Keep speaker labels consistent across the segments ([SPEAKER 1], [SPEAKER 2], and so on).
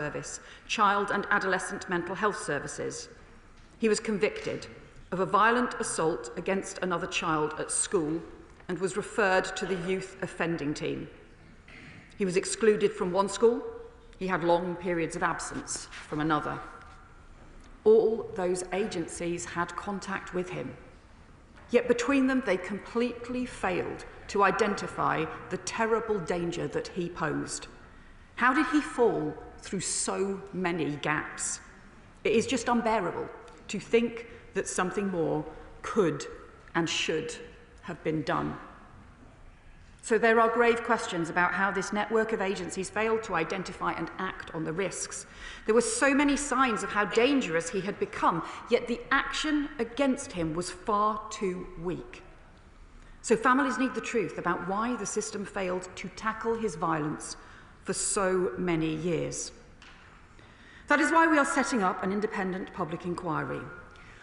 [SPEAKER 1] Service, Child and Adolescent Mental Health Services. He was convicted of a violent assault against another child at school and was referred to the youth offending team. He was excluded from one school. He had long periods of absence from another. All those agencies had contact with him. Yet between them, they completely failed to identify the terrible danger that he posed. How did he fall through so many gaps? It is just unbearable to think that something more could and should have been done. So there are grave questions about how this network of agencies failed to identify and act on the risks. There were so many signs of how dangerous he had become, yet the action against him was far too weak. So families need the truth about why the system failed to tackle his violence for so many years. That is why we are setting up an independent public inquiry.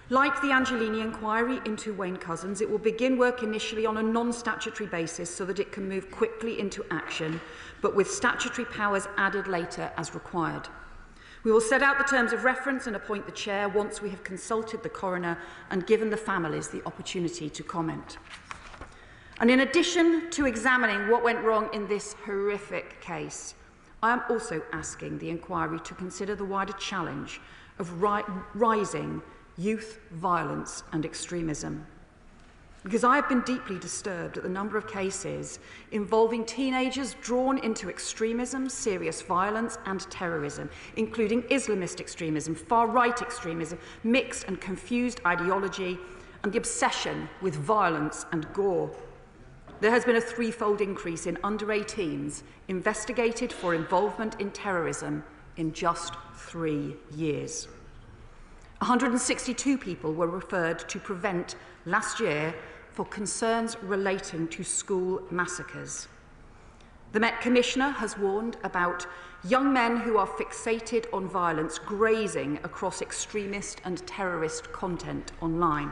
[SPEAKER 1] Like the Angelini inquiry into Wayne Couzens, it will begin work initially on a non-statutory basis so that it can move quickly into action, but with statutory powers added later as required. We will set out the terms of reference and appoint the chair once we have consulted the coroner and given the families the opportunity to comment. And in addition to examining what went wrong in this horrific case, I am also asking the inquiry to consider the wider challenge of rising youth violence and extremism. Because I have been deeply disturbed at the number of cases involving teenagers drawn into extremism, serious violence and terrorism, including Islamist extremism, far-right extremism, mixed and confused ideology, and the obsession with violence and gore. There has been a threefold increase in under-18s investigated for involvement in terrorism in just 3 years. 162 people were referred to Prevent last year for concerns relating to school massacres. The Met Commissioner has warned about young men who are fixated on violence grazing across extremist and terrorist content online.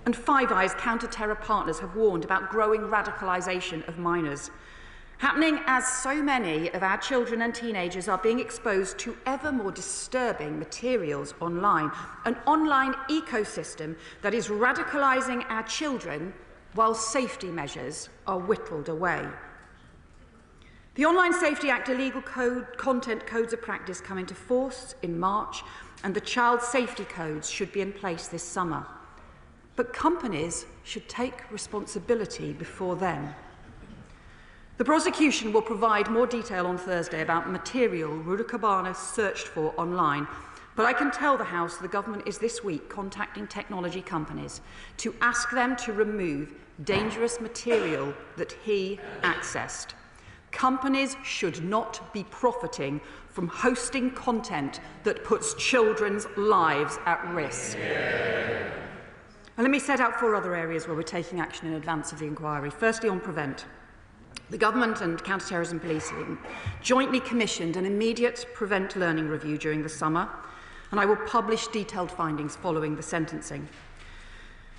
[SPEAKER 1] And Five Eyes counter-terror partners have warned about growing radicalisation of minors, happening as so many of our children and teenagers are being exposed to ever more disturbing materials online, an online ecosystem that is radicalising our children while safety measures are whittled away. The Online Safety Act illegal content codes of practice come into force in March, and the child safety codes should be in place this summer. But companies should take responsibility before then. The prosecution will provide more detail on Thursday about material Rudakabana searched for online, but I can tell the House the government is this week contacting technology companies to ask them to remove dangerous material that he accessed. Companies should not be profiting from hosting content that puts children's lives at risk. And let me set out 4 other areas where we're taking action in advance of the inquiry. Firstly, on Prevent. The Government and Counter-Terrorism Policing jointly commissioned an immediate Prevent learning review during the summer, and I will publish detailed findings following the sentencing.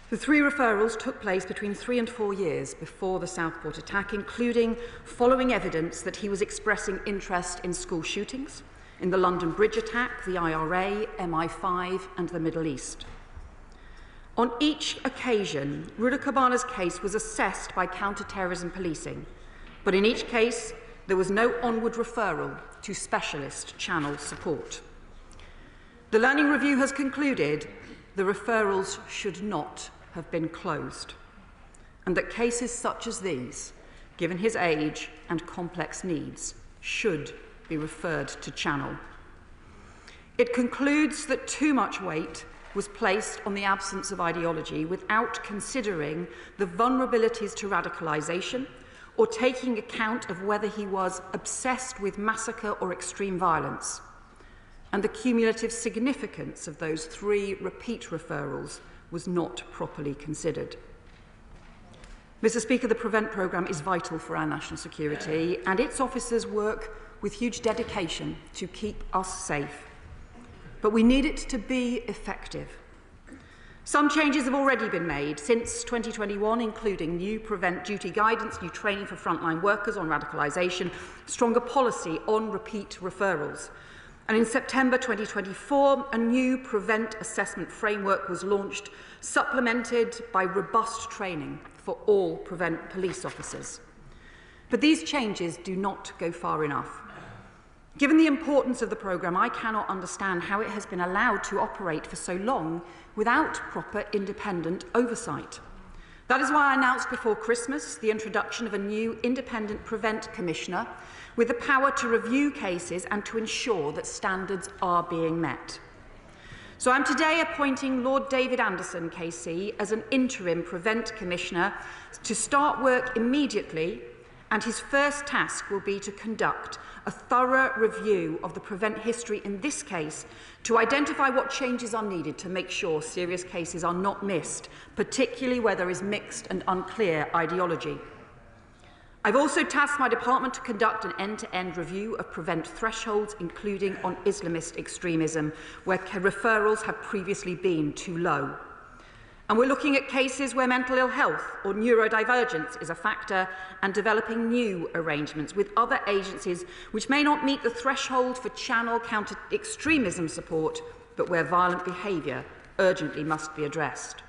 [SPEAKER 1] The 3 referrals took place between 3 and 4 years before the Southport attack, including following evidence that he was expressing interest in school shootings, in the London Bridge attack, the IRA, MI5 and the Middle East. On each occasion, Rudakabana's case was assessed by Counter-Terrorism Policing, but in each case, there was no onward referral to specialist channel support. The learning review has concluded the referrals should not have been closed, and that cases such as these, given his age and complex needs, should be referred to channel. It concludes that too much weight was placed on the absence of ideology without considering the vulnerabilities to radicalisation or taking account of whether he was obsessed with massacre or extreme violence. And the cumulative significance of those 3 repeat referrals was not properly considered. Mr. Speaker, the Prevent programme is vital for our national security, and its officers work with huge dedication to keep us safe. But we need it to be effective. Some changes have already been made since 2021, including new prevent duty guidance, new training for frontline workers on radicalisation, stronger policy on repeat referrals. And in September 2024, a new prevent assessment framework was launched, supplemented by robust training for all prevent police officers. But these changes do not go far enough. Given the importance of the programme, I cannot understand how it has been allowed to operate for so long without proper independent oversight. That is why I announced before Christmas the introduction of a new independent Prevent Commissioner with the power to review cases and to ensure that standards are being met. So I'm today appointing Lord David Anderson, KC, as an interim Prevent Commissioner to start work immediately, and his first task will be to conduct a thorough review of the Prevent history in this case to identify what changes are needed to make sure serious cases are not missed, particularly where there is mixed and unclear ideology. I've also tasked my department to conduct an end-to-end review of Prevent thresholds, including on Islamist extremism, where referrals have previously been too low. And we're looking at cases where mental ill health or neurodivergence is a factor and developing new arrangements with other agencies which may not meet the threshold for channel counter-extremism support, but where violent behaviour urgently must be addressed.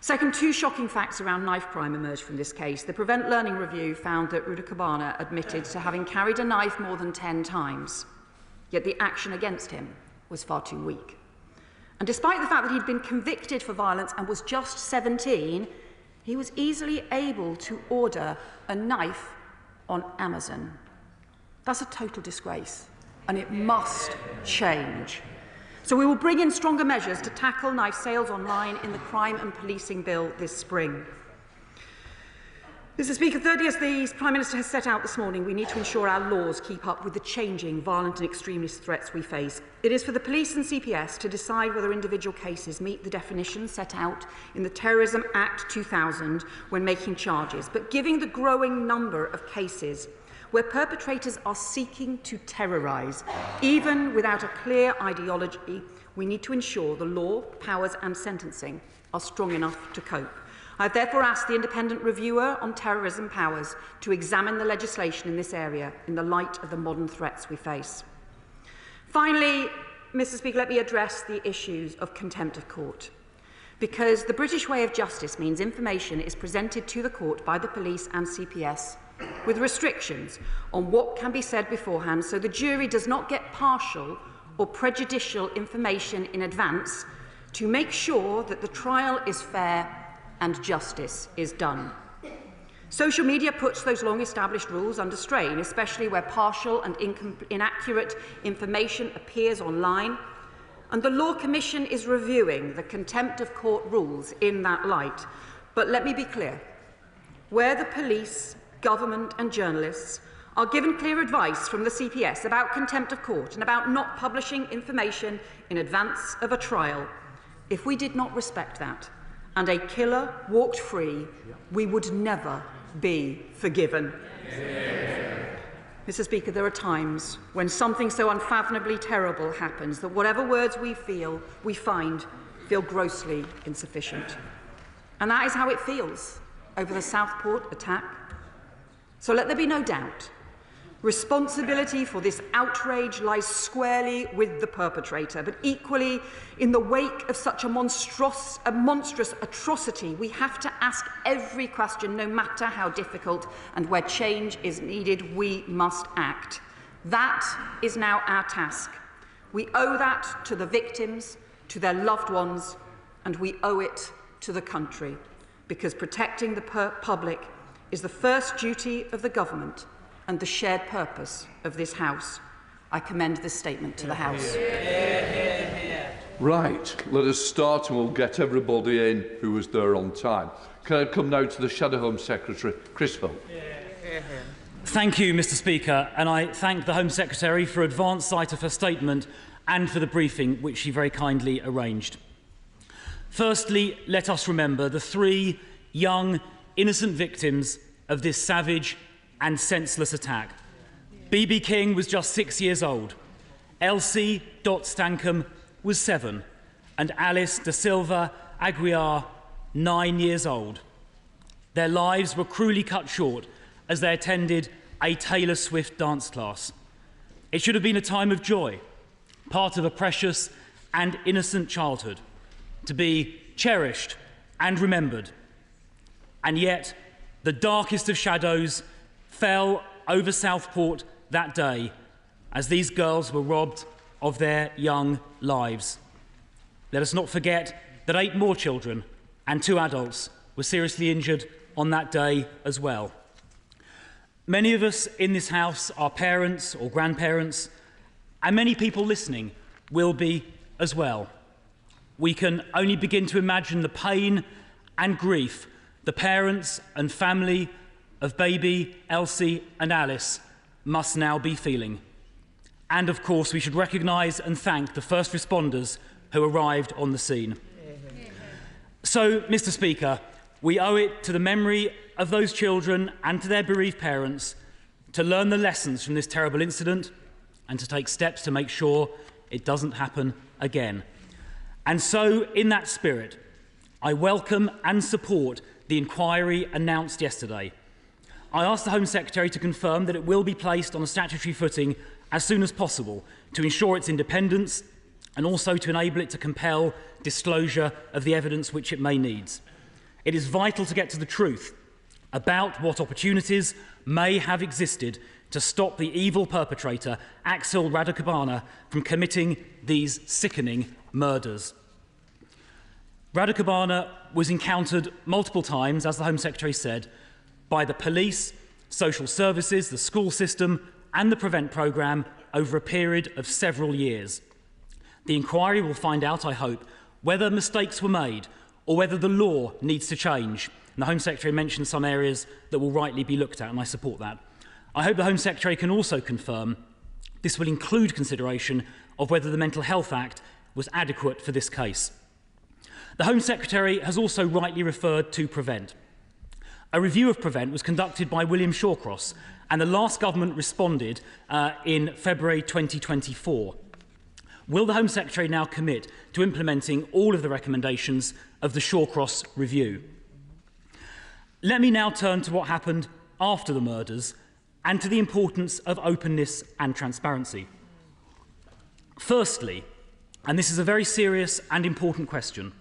[SPEAKER 1] Second, two shocking facts around knife crime emerged from this case. The Prevent Learning Review found that Ruda Cabana admitted to having carried a knife more than 10 times, yet the action against him was far too weak. And despite the fact that he'd been convicted for violence and was just 17, he was easily able to order a knife on Amazon. That's a total disgrace, and it must change. So we will bring in stronger measures to tackle knife sales online in the Crime and Policing Bill this spring. Mr. Speaker, thirdly, as the Prime Minister has set out this morning, we need to ensure our laws keep up with the changing violent and extremist threats we face. It is for the police and CPS to decide whether individual cases meet the definitions set out in the Terrorism Act 2000 when making charges. But given the growing number of cases where perpetrators are seeking to terrorise, even without a clear ideology, we need to ensure the law, powers and sentencing are strong enough to cope. I have therefore asked the independent reviewer on terrorism powers to examine the legislation in this area in the light of the modern threats we face. Finally, Mr. Speaker, let me address the issues of contempt of court. Because the British way of justice means information is presented to the court by the police and CPS with restrictions on what can be said beforehand, so the jury does not get partial or prejudicial information in advance to make sure that the trial is fair and justice is done. Social media puts those long-established rules under strain, especially where partial and inaccurate information appears online, and the Law Commission is reviewing the contempt of court rules in that light. But let me be clear, where the police, government and journalists are given clear advice from the CPS about contempt of court and about not publishing information in advance of a trial, if we did not respect that, and a killer walked free, we would never be forgiven. Mr. Speaker, there are times when something so unfathomably terrible happens that whatever words we find feel grossly insufficient. And that is how it feels over the Southport attack. So let there be no doubt. Responsibility for this outrage lies squarely with the perpetrator, but equally, in the wake of such a monstrous atrocity, we have to ask every question, no matter how difficult, and where change is needed, we must act. That is now our task. We owe that to the victims, to their loved ones, and we owe it to the country, because protecting the public is the first duty of the government and the shared purpose of this House. I commend this statement to the House.
[SPEAKER 2] Right, let us start and we'll get everybody in who was there on time. Can I come now to the Shadow Home Secretary, Chris Phil?
[SPEAKER 3] Thank you, Mr. Speaker, and I thank the Home Secretary for advance sight of her statement and for the briefing which she very kindly arranged. Firstly, let us remember the 3 young, innocent victims of this savage and senseless attack. B.B. King was just 6 years old. Elsie Dot Stankham was 7. and Alice da Silva Aguiar, 9 years old. Their lives were cruelly cut short as they attended a Taylor Swift dance class. It should have been a time of joy, part of a precious and innocent childhood, to be cherished and remembered. And yet, the darkest of shadows fell over Southport that day as these girls were robbed of their young lives. Let us not forget that 8 more children and 2 adults were seriously injured on that day as well. Many of us in this house are parents or grandparents, and many people listening will be as well. We can only begin to imagine the pain and grief the parents and family of baby Elsie and Alice must now be feeling. And of course, we should recognise and thank the first responders who arrived on the scene. So, Mr. Speaker, we owe it to the memory of those children and to their bereaved parents to learn the lessons from this terrible incident and to take steps to make sure it doesn't happen again. And so, in that spirit, I welcome and support the inquiry announced yesterday. I asked the Home Secretary to confirm that it will be placed on a statutory footing as soon as possible to ensure its independence and also to enable it to compel disclosure of the evidence which it may need. It is vital to get to the truth about what opportunities may have existed to stop the evil perpetrator, Axel Radicabana, from committing these sickening murders. Radicabana was encountered multiple times, as the Home Secretary said, by the police, social services, the school system and the Prevent programme over a period of several years. The inquiry will find out, I hope, whether mistakes were made or whether the law needs to change. And the Home Secretary mentioned some areas that will rightly be looked at, and I support that. I hope the Home Secretary can also confirm this will include consideration of whether the Mental Health Act was adequate for this case. The Home Secretary has also rightly referred to Prevent. A review of Prevent was conducted by William Shawcross, and the last government responded in February 2024. Will the Home Secretary now commit to implementing all of the recommendations of the Shawcross review? Let me now turn to what happened after the murders and to the importance of openness and transparency. Firstly, and this is a very serious and important question,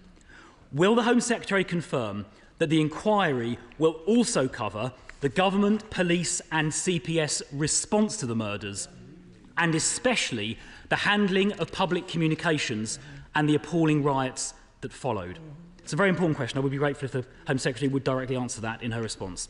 [SPEAKER 3] will the Home Secretary confirm that the inquiry will also cover the government, police and CPS response to the murders, and especially the handling of public communications and the appalling riots that followed? It's a very important question. I would be grateful if the Home Secretary would directly answer that in her response.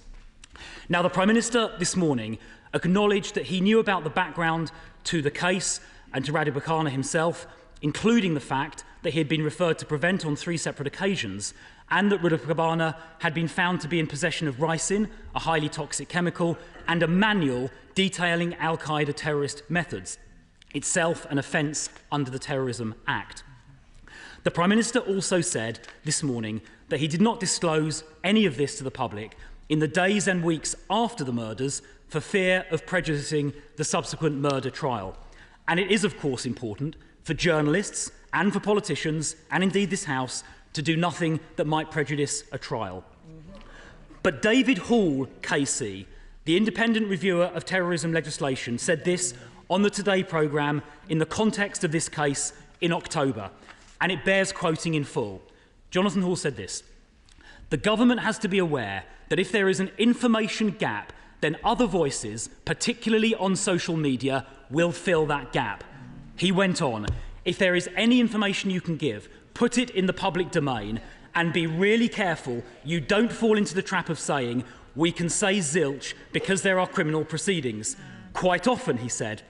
[SPEAKER 3] Now, the Prime Minister this morning acknowledged that he knew about the background to the case and to Radicabana himself, including the fact that he had been referred to Prevent on 3 separate occasions and that Radicabana had been found to be in possession of ricin, a highly toxic chemical, and a manual detailing al-Qaeda terrorist methods, itself an offence under the Terrorism Act. The Prime Minister also said this morning that he did not disclose any of this to the public in the days and weeks after the murders for fear of prejudicing the subsequent murder trial. And it is, of course, important for journalists and for politicians, and indeed this House, to do nothing that might prejudice a trial. But David Hall, KC, the independent reviewer of terrorism legislation, said this on the Today programme in the context of this case in October, and it bears quoting in full. Jonathan Hall said this: "The government has to be aware that if there is an information gap, then other voices, particularly on social media, will fill that gap." He went on, "If there is any information you can give, put it in the public domain and be really careful you don't fall into the trap of saying, 'We can say zilch because there are criminal proceedings.' Quite often," he said,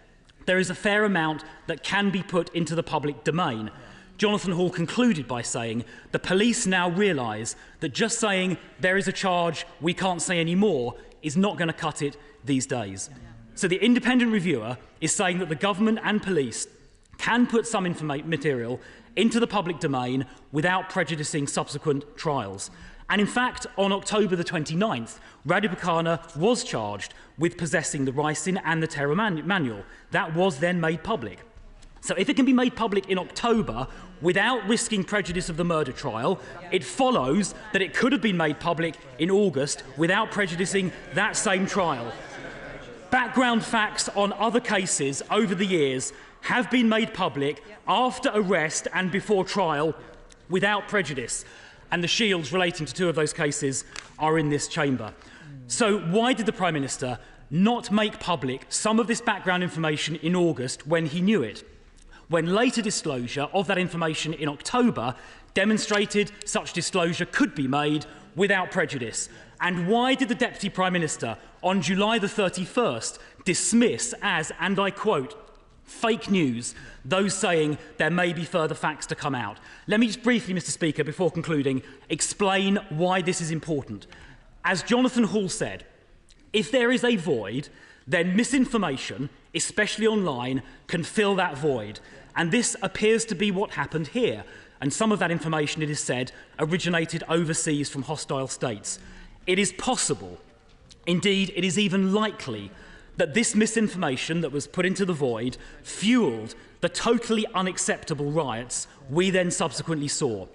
[SPEAKER 3] "there is a fair amount that can be put into the public domain." Jonathan Hall concluded by saying, "The police now realise that just saying there is a charge, we can't say any more, is not going to cut it these days." So the independent reviewer is saying that the government and police can put some material into the public domain without prejudicing subsequent trials. And in fact, on October the 29th, Radicabana was charged with possessing the ricin and the terror manual. That was then made public. So if it can be made public in October without risking prejudice of the murder trial, it follows that it could have been made public in August without prejudicing that same trial. Background facts on other cases over the years have been made public after arrest and before trial without prejudice, and the shields relating to 2 of those cases are in this chamber. So why did the Prime Minister not make public some of this background information in August when he knew it, when later disclosure of that information in October demonstrated such disclosure could be made without prejudice? And why did the Deputy Prime Minister on July the 31st dismiss as, and I quote, fake news, those saying there may be further facts to come out? Let me just briefly, Mr. Speaker, before concluding, explain why this is important. As Jonathan Hall said, if there is a void, then misinformation, especially online, can fill that void. And this appears to be what happened here. And some of that information, it is said, originated overseas from hostile states. It is possible, indeed it is even likely, that this misinformation that was put into the void fueled the totally unacceptable riots we then subsequently saw.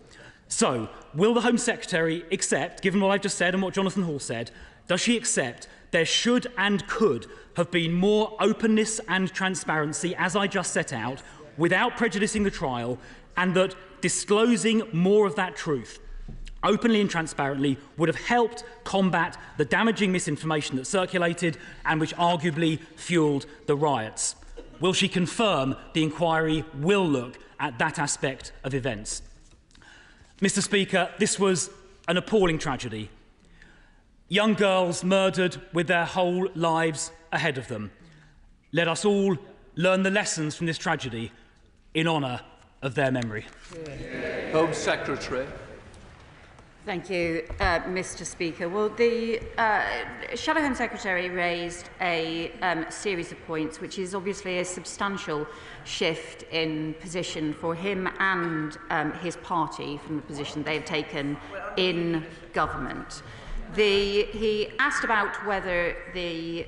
[SPEAKER 3] So, will the Home Secretary accept, given what I've just said and what Jonathan Hall said, does she accept there should and could have been more openness and transparency, as I just set out, without prejudicing the trial, and that disclosing more of that truth openly and transparently would have helped combat the damaging misinformation that circulated and which arguably fueled the riots? Will she confirm the inquiry will look at that aspect of events? Mr. Speaker, this was an appalling tragedy. Young girls murdered with their whole lives ahead of them. Let us all learn the lessons from this tragedy in honour of their memory.
[SPEAKER 2] Home Secretary.
[SPEAKER 4] Thank you, Mr. Speaker. Well, the Shadow Home Secretary raised a series of points, which is obviously a substantial shift in position for him and his party from the position they have taken in government. He asked about whether the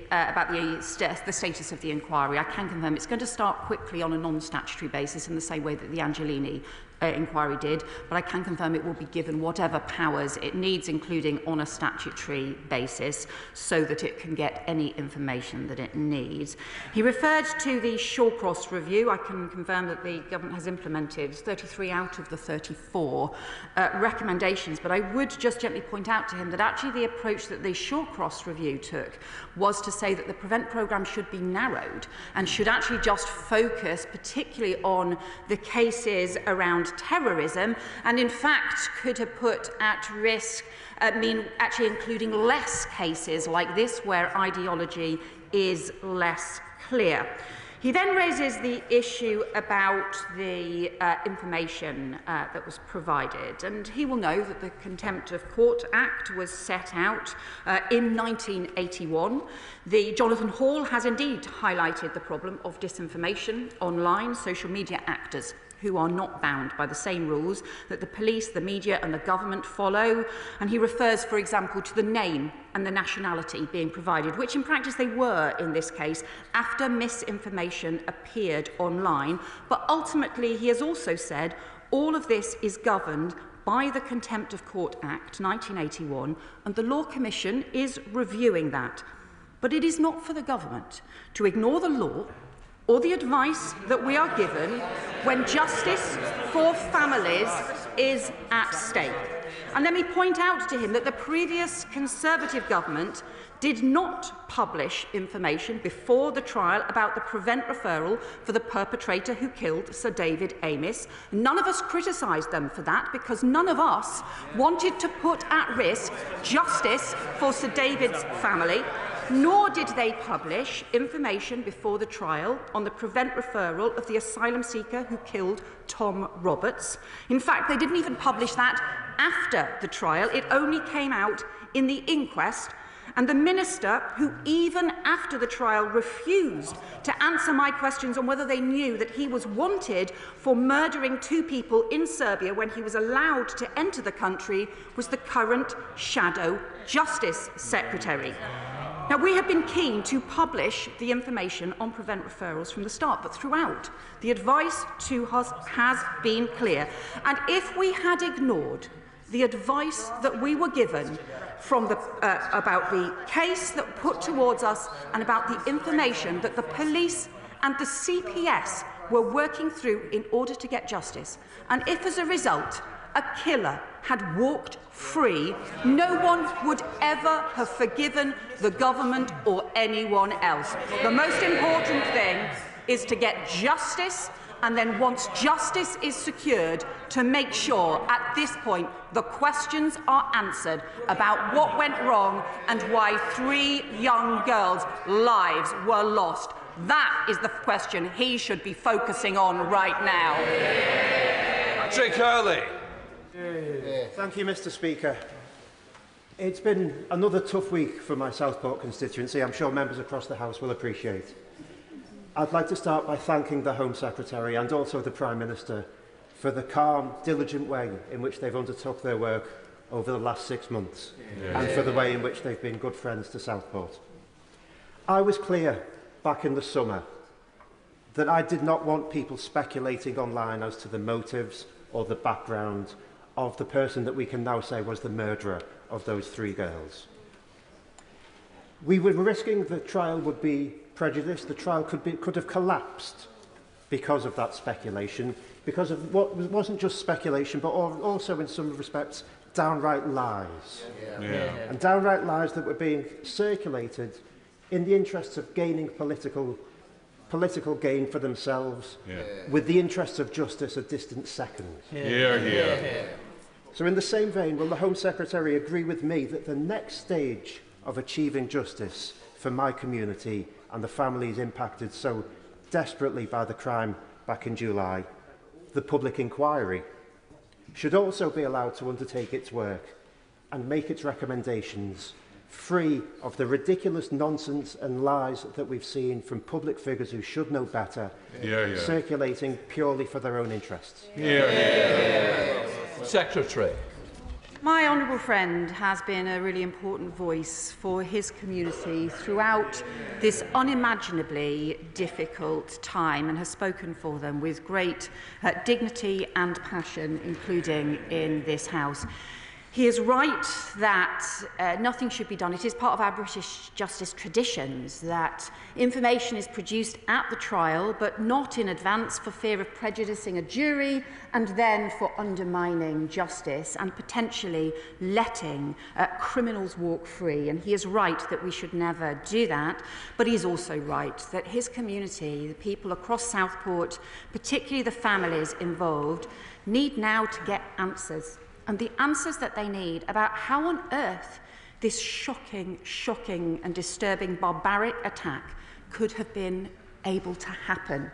[SPEAKER 4] status of the inquiry. I can confirm it's going to start quickly on a non-statutory basis in the same way that the Angelini inquiry did, but I can confirm it will be given whatever powers it needs, including on a statutory basis, so that it can get any information that it needs. He referred to the Shawcross review. I can confirm that the government has implemented 33 out of the 34 recommendations, but I would just gently point out to him that actually the approach that the Shawcross review took was to say that the PREVENT programme should be narrowed and should actually just focus particularly on the cases around terrorism, and in fact could have put at risk, actually including less cases like this where ideology is less clear. He then raises the issue about the information that was provided, and he will know that the Contempt of Court Act was set out in 1981. Jonathan Hall has indeed highlighted the problem of disinformation online, social media actors who are not bound by the same rules that the police, the media and the government follow. And he refers, for example, to the name and the nationality being provided, which in practice they were in this case, after misinformation appeared online. But ultimately, he has also said all of this is governed by the Contempt of Court Act 1981, and the Law Commission is reviewing that. But it is not for the government to ignore the law or the advice that we are given when justice for families is at stake. And let me point out to him that the previous Conservative government did not publish information before the trial about the PREVENT referral for the perpetrator who killed Sir David Amis. None of us criticised them for that because none of us wanted to put at risk justice for Sir David's family, nor did they publish information before the trial on the PREVENT referral of the asylum seeker who killed Tom Roberts. In fact, they didn't even publish that after the trial. It only came out in the inquest. And the minister, who even after the trial refused to answer my questions on whether they knew that he was wanted for murdering 2 people in Serbia when he was allowed to enter the country, was the current Shadow Justice Secretary.
[SPEAKER 1] Now, we have been keen to publish the information on prevent referrals from the start, but throughout, the advice to us has been clear. And if we had ignored the advice that we were given from about the case that put towards us and about the information that the police and the CPS were working through in order to get justice, and if as a result a killer had walked free, no one would ever have forgiven the government or anyone else. The most important thing is to get justice, and then once justice is secured, to make sure at this point the questions are answered about what went wrong and why 3 young girls' lives were lost. That is the question he should be focusing on right now.
[SPEAKER 2] Patrick Hurley.
[SPEAKER 5] Thank you, Mr. Speaker. It's been another tough week for my Southport constituency. I'm sure members across the House will appreciate. I'd like to start by thanking the Home Secretary and also the Prime Minister for the calm, diligent way in which they've undertook their work over the last 6 months, and for the way in which they've been good friends to Southport. I was clear back in the summer that I did not want people speculating online as to the motives or the background of the person that we can now say was the murderer of those 3 girls. We were risking the trial would be prejudiced. The trial could have collapsed because of that speculation, because of what wasn't just speculation, but also in some respects downright lies. And downright lies that were being circulated in the interests of gaining political gain for themselves, with the interests of justice a distant second. So in the same vein, will the Home Secretary agree with me that the next stage of achieving justice for my community and the families impacted so desperately by the crime back in July, the public inquiry, should also be allowed to undertake its work and make its recommendations free of the ridiculous nonsense and lies that we've seen from public figures who should know better, circulating purely for their own interests?
[SPEAKER 2] Secretary.
[SPEAKER 4] My honourable friend has been a really important voice for his community throughout this unimaginably difficult time and has spoken for them with great dignity and passion, including in this House. He is right that nothing should be done. It is part of our British justice traditions that information is produced at the trial, but not in advance for fear of prejudicing a jury and then for undermining justice and potentially letting criminals walk free. And he is right that we should never do that, but he is also right that his community, the people across Southport, particularly the families involved, need now to get answers. And the answers that they need about how on earth this shocking and disturbing barbaric attack could have been able to happen.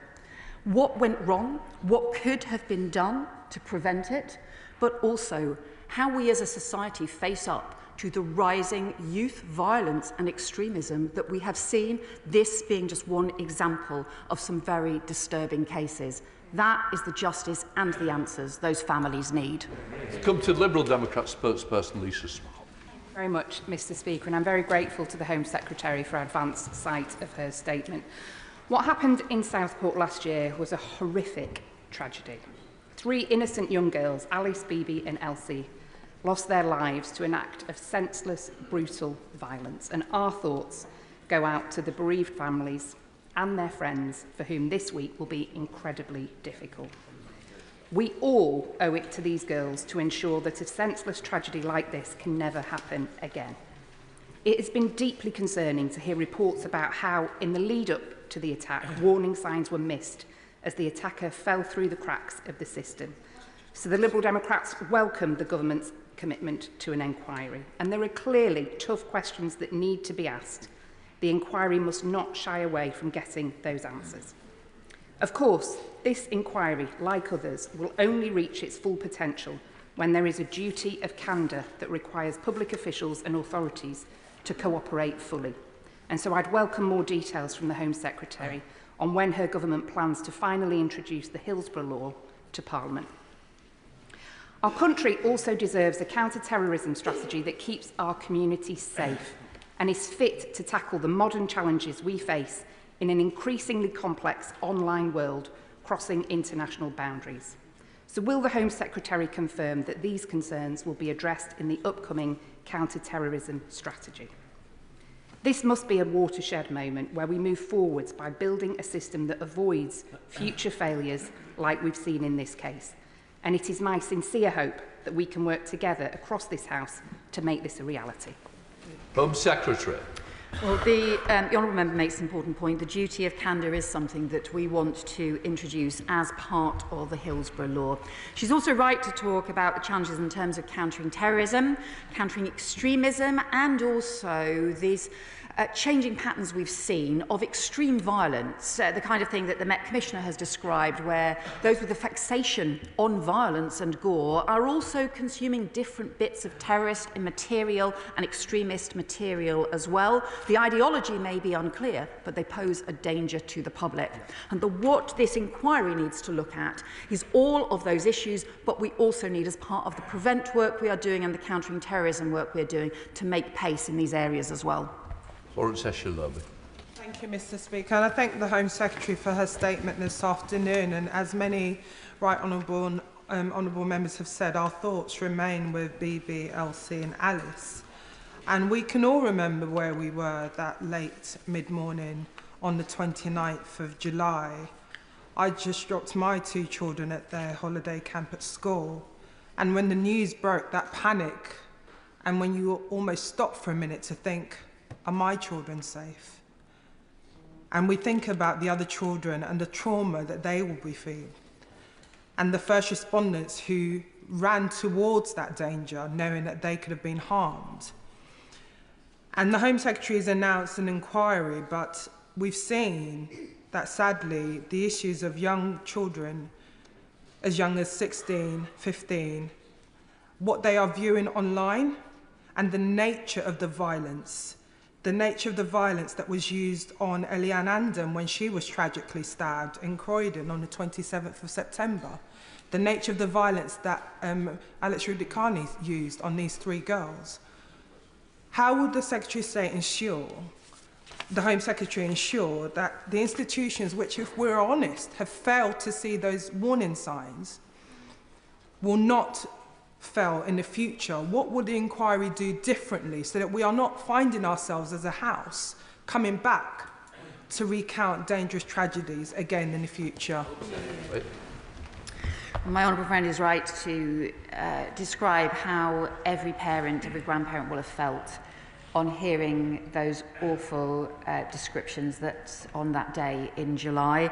[SPEAKER 4] What went wrong, what could have been done to prevent it, but also how we as a society face up to the rising youth violence and extremism that we have seen, this being just one example of some very disturbing cases. That is the justice and the answers those families need.
[SPEAKER 2] Come to Liberal Democrat spokesperson Lisa Smart.
[SPEAKER 6] Very much, Mr. Speaker, and I'm very grateful to the Home Secretary for advance sight of her statement. What happened in Southport last year was a horrific tragedy. 3 innocent young girls, Alice, Bibi and Elsie, lost their lives to an act of senseless, brutal violence, and our thoughts go out to the bereaved families and their friends, for whom this week will be incredibly difficult. We all owe it to these girls to ensure that a senseless tragedy like this can never happen again. It has been deeply concerning to hear reports about how, in the lead-up to the attack, warning signs were missed as the attacker fell through the cracks of the system. So the Liberal Democrats welcome the government's commitment to an inquiry, and there are clearly tough questions that need to be asked. The inquiry must not shy away from getting those answers. Of course, this inquiry, like others, will only reach its full potential when there is a duty of candour that requires public officials and authorities to cooperate fully. And so I'd welcome more details from the Home Secretary on when her government plans to finally introduce the Hillsborough Law to Parliament. Our country also deserves a counter-terrorism strategy that keeps our communities safe and is fit to tackle the modern challenges we face in an increasingly complex online world crossing international boundaries. So will the Home Secretary confirm that these concerns will be addressed in the upcoming counter-terrorism strategy? This must be a watershed moment where we move forwards by building a system that avoids future failures like we've seen in this case. And it is my sincere hope that we can work together across this House to make this a reality.
[SPEAKER 2] Home Secretary.
[SPEAKER 1] Well, the Honourable Member makes an important point. The duty of candour is something that we want to introduce as part of the Hillsborough law. She's also right to talk about the challenges in terms of countering terrorism, countering extremism, and also these changing patterns we've seen of extreme violence, the kind of thing that the Met Commissioner has described, where those with a fixation on violence and gore are also consuming different bits of terrorist material and extremist material as well. The ideology may be unclear, but they pose a danger to the public. And what this inquiry needs to look at is all of those issues, but we also need, as part of the prevent work we are doing and the countering terrorism work we are doing, to make pace in these areas as well.
[SPEAKER 7] Thank you, Mr. Speaker. And I thank the Home Secretary for her statement this afternoon. And as many right honourable members have said, our thoughts remain with BB, Elsie and Alice. And we can all remember where we were that late mid-morning on the 29th of July. I just dropped my 2 children at their holiday camp at school. And when the news broke, that panic, and when you almost stop for a minute to think, are my children safe? And we think about the other children and the trauma that they will be feeling. And the first responders who ran towards that danger, knowing that they could have been harmed. And the Home Secretary has announced an inquiry, but we've seen that sadly, the issues of young children as young as 16, 15, what they are viewing online, and the nature of the violence that was used on Eliane Andam when she was tragically stabbed in Croydon on the 27th of September. The nature of the violence that Alex Rudikani used on these 3 girls. How would the Secretary of State ensure, the Home Secretary ensure, that the institutions which, if we're honest, have failed to see those warning signs will not fell in the future? What would the inquiry do differently so that we are not finding ourselves as a House coming back to recount dangerous tragedies again in the future?
[SPEAKER 1] My honourable friend is right to describe how every parent, every grandparent will have felt on hearing those awful descriptions that on that day in July.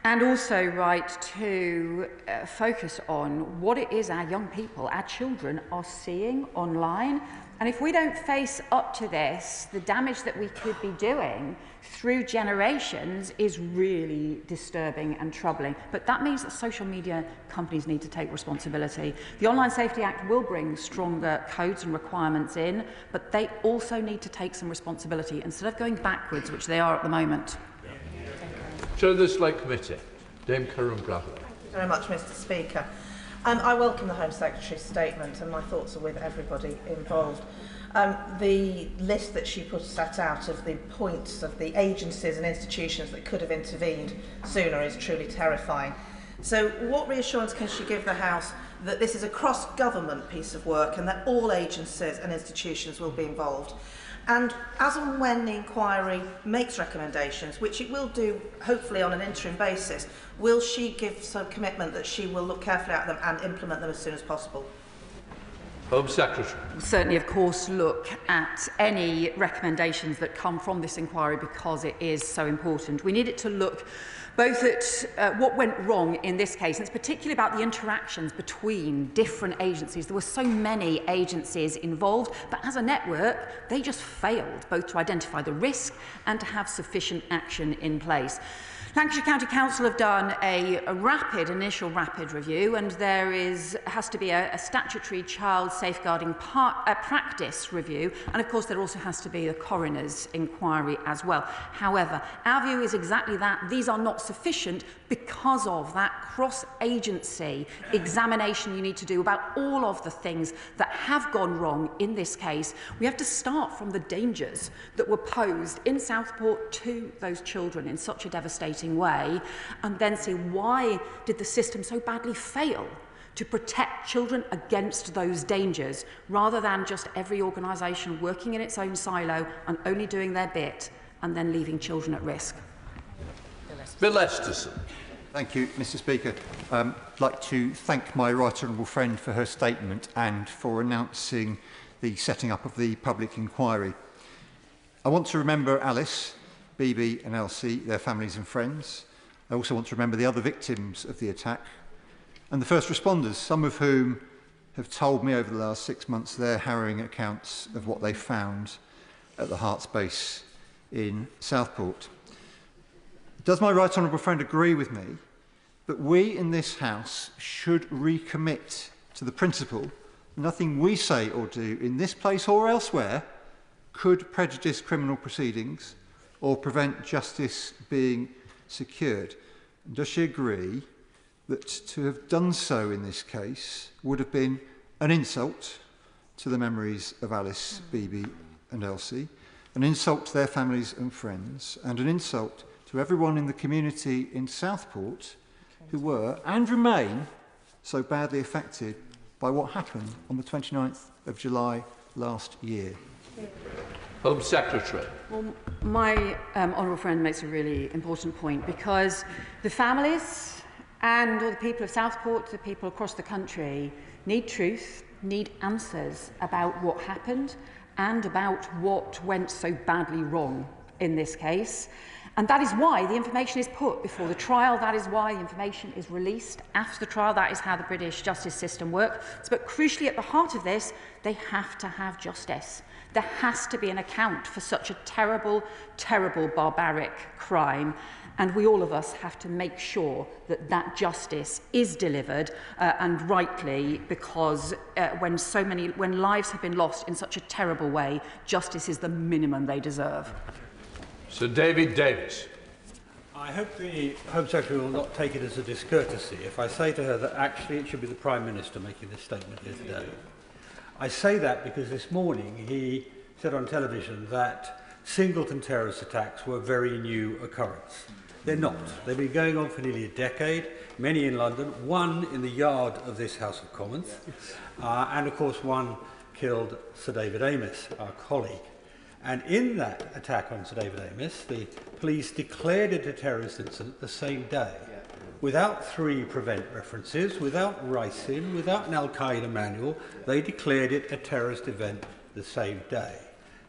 [SPEAKER 1] And also right to focus on what it is our young people, our children, are seeing online. And if we don't face up to this, the damage that we could be doing through generations is really disturbing and troubling. But that means that social media companies need to take responsibility. The Online Safety Act will bring stronger codes and requirements in, but they also need to take some responsibility instead of going backwards, which they are at the moment.
[SPEAKER 2] Chair of the Select Committee, Dame Karen Bradley.
[SPEAKER 8] Thank you very much, Mr. Speaker. I welcome the Home Secretary's statement, and my thoughts are with everybody involved. The list that she set out of the points of the agencies and institutions that could have intervened sooner is truly terrifying. So what reassurance can she give the House that this is a cross-government piece of work and that all agencies and institutions will be involved? And as and when the inquiry makes recommendations, which it will do hopefully on an interim basis, will she give some commitment that she will look carefully at them and implement them as soon as possible?
[SPEAKER 2] Home Secretary.
[SPEAKER 1] Certainly, of course, look at any recommendations that come from this inquiry because it is so important. We need it to look both at what went wrong in this case, and it's particularly about the interactions between different agencies. There were so many agencies involved, but as a network, they just failed both to identify the risk and to have sufficient action in place. Lancashire County Council have done a initial rapid review, and there has to be a statutory child safeguarding practice review, and of course there also has to be a coroner's inquiry as well. However, our view is exactly that. These are not sufficient because of that cross-agency examination you need to do about all of the things that have gone wrong in this case. We have to start from the dangers that were posed in Southport to those children in such a devastating way, and then see why did the system so badly fail to protect children against those dangers, rather than just every organisation working in its own silo and only doing their bit and then leaving children at risk.
[SPEAKER 2] Bill Esterson.
[SPEAKER 9] Thank you, Mr. Speaker. I'd like to thank my right honourable friend for her statement and for announcing the setting up of the public inquiry. I want to remember Alice, BB and Elsie, their families and friends. I also want to remember the other victims of the attack and the first responders, some of whom have told me over the last 6 months their harrowing accounts of what they found at the Hearts base in Southport. Does my right honourable friend agree with me that we in this House should recommit to the principle nothing we say or do in this place or elsewhere could prejudice criminal proceedings or prevent justice being secured? And does she agree that to have done so in this case would have been an insult to the memories of Alice, BB and Elsie, an insult to their families and friends, and an insult to everyone in the community in Southport who were and remain so badly affected by what happened on the 29th of July last year?
[SPEAKER 2] Home Secretary.
[SPEAKER 1] Well, my honourable friend makes a really important point, because the families and all the people of Southport, the people across the country, need truth, need answers about what happened and about what went so badly wrong in this case. And that is why the information is put before the trial. That is why the information is released after the trial. That is how the British justice system works. But crucially, at the heart of this, they have to have justice. There has to be an account for such a terrible, terrible, barbaric crime. And we, all of us, have to make sure that that justice is delivered, and rightly, because when lives have been lost in such a terrible way, justice is the minimum they deserve.
[SPEAKER 2] Sir David Davis.
[SPEAKER 10] I hope the Home Secretary will not take it as a discourtesy if I say to her that actually it should be the Prime Minister making this statement here today. I say that because this morning he said on television that singleton terrorist attacks were a very new occurrence. They're not. They've been going on for nearly a decade, many in London, one in the yard of this House of Commons, and of course one killed Sir David Amess, our colleague. And in that attack on Sir David Amess, the police declared it a terrorist incident the same day, without 3 prevent references, without Ricin, without an Al-Qaeda manual. They declared it a terrorist event the same day.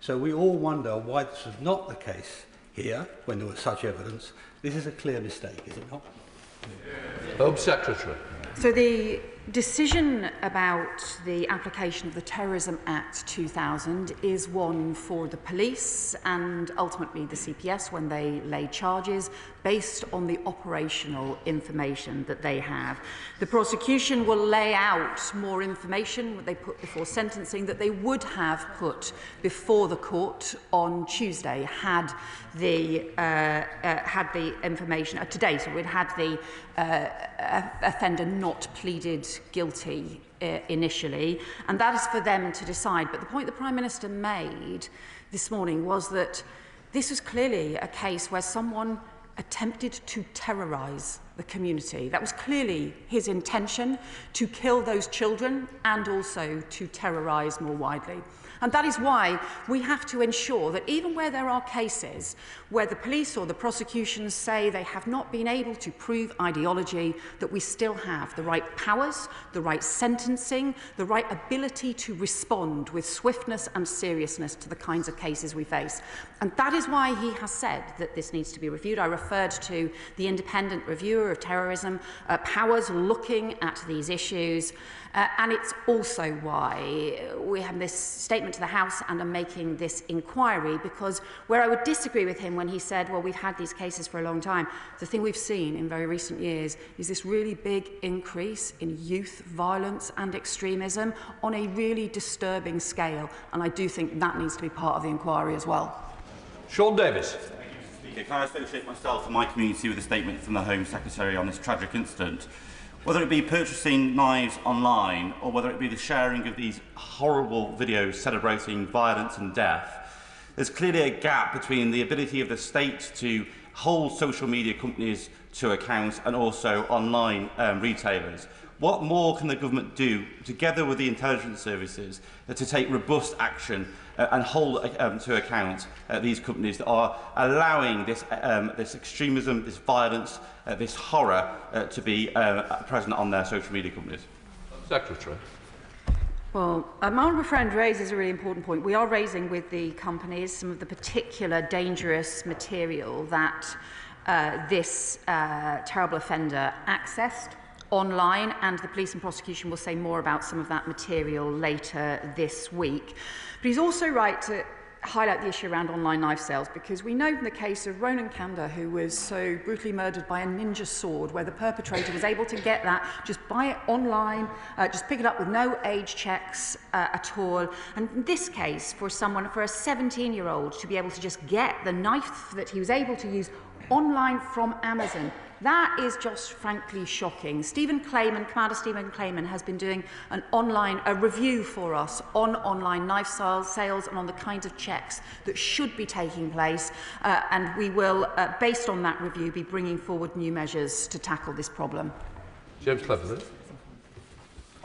[SPEAKER 10] So we all wonder why this was not the case here, when there was such evidence. This is a clear mistake, is it not?
[SPEAKER 2] Home Secretary.
[SPEAKER 1] So the decision about the application of the Terrorism Act 2000 is one for the police and ultimately the CPS when they lay charges, based on the operational information that they have. The prosecution will lay out more information that they put before sentencing that they would have put before the court on Tuesday had the information today. So we'd had the offender not pleaded guilty initially, and that is for them to decide. But the point the Prime Minister made this morning was that this was clearly a case where someone attempted to terrorise the community. That was clearly his intention, to kill those children and also to terrorise more widely. And that is why we have to ensure that even where there are cases where the police or the prosecution say they have not been able to prove ideology, that we still have the right powers, the right sentencing, the right ability to respond with swiftness and seriousness to the kinds of cases we face. And that is why he has said that this needs to be reviewed. I referred to the independent reviewer
[SPEAKER 4] Bureau of Terrorism, powers looking at these issues. And it's also why we have this statement to the House and are making this inquiry, because where I would disagree with him when he said, well, we've had these cases for a long time, the thing we've seen in very recent years is this really big increase in youth violence and extremism on a really disturbing scale. And I do think that needs to be part of the inquiry as well.
[SPEAKER 2] Sean Davis.
[SPEAKER 11] Speaker, can I associate myself and my community with a statement from the Home Secretary on this tragic incident? Whether it be purchasing knives online or whether it be the sharing of these horrible videos celebrating violence and death, there's clearly a gap between the ability of the state to hold social media companies to account and also online retailers. What more can the government do, together with the intelligence services, to take robust action and hold to account these companies that are allowing this, this extremism, this violence, this horror to be present on their social media companies?
[SPEAKER 2] Secretary.
[SPEAKER 4] Well, my honourable friend raises a really important point. We are raising with the companies some of the particular dangerous material that this terrible offender accessed online, and the police and prosecution will say more about some of that material later this week. But he's also right to highlight the issue around online knife sales, because we know in the case of Ronan Kanda, who was so brutally murdered by a ninja sword, where the perpetrator was able to get that, just buy it online, just pick it up with no age checks at all. And in this case, for a 17-year-old to be able to just get the knife that he was able to use online from Amazon, that is just frankly shocking. Commander Stephen Clayman has been doing a review for us on online knife sales and on the kinds of checks that should be taking place. And we will, based on that review, be bringing forward new measures to tackle this problem.
[SPEAKER 2] James Cleverly.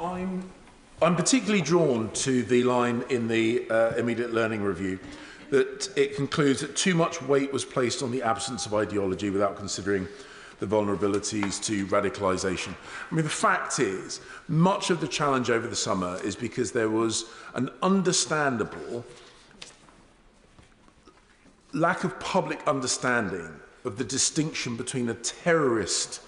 [SPEAKER 12] I'm particularly drawn to the line in the immediate learning review that it concludes that too much weight was placed on the absence of ideology without considering the vulnerabilities to radicalisation. I mean, the fact is, much of the challenge over the summer is because there was an understandable lack of public understanding of the distinction between a terrorist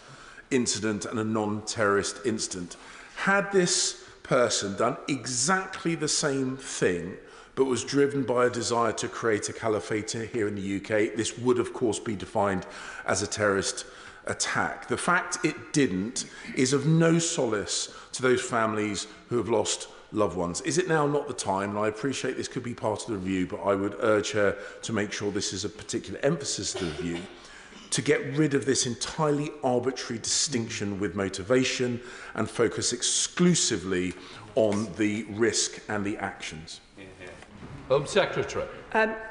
[SPEAKER 12] incident and a non-terrorist incident. Had this person done exactly the same thing, but was driven by a desire to create a caliphate here in the UK, this would, of course, be defined as a terrorist attack. The fact it didn't is of no solace to those families who have lost loved ones. Is it now not the time? And I appreciate this could be part of the review, but I would urge her to make sure this is a particular emphasis of the review, to get rid of this entirely arbitrary distinction with motivation and focus exclusively on the risk and the actions.
[SPEAKER 2] Home Secretary.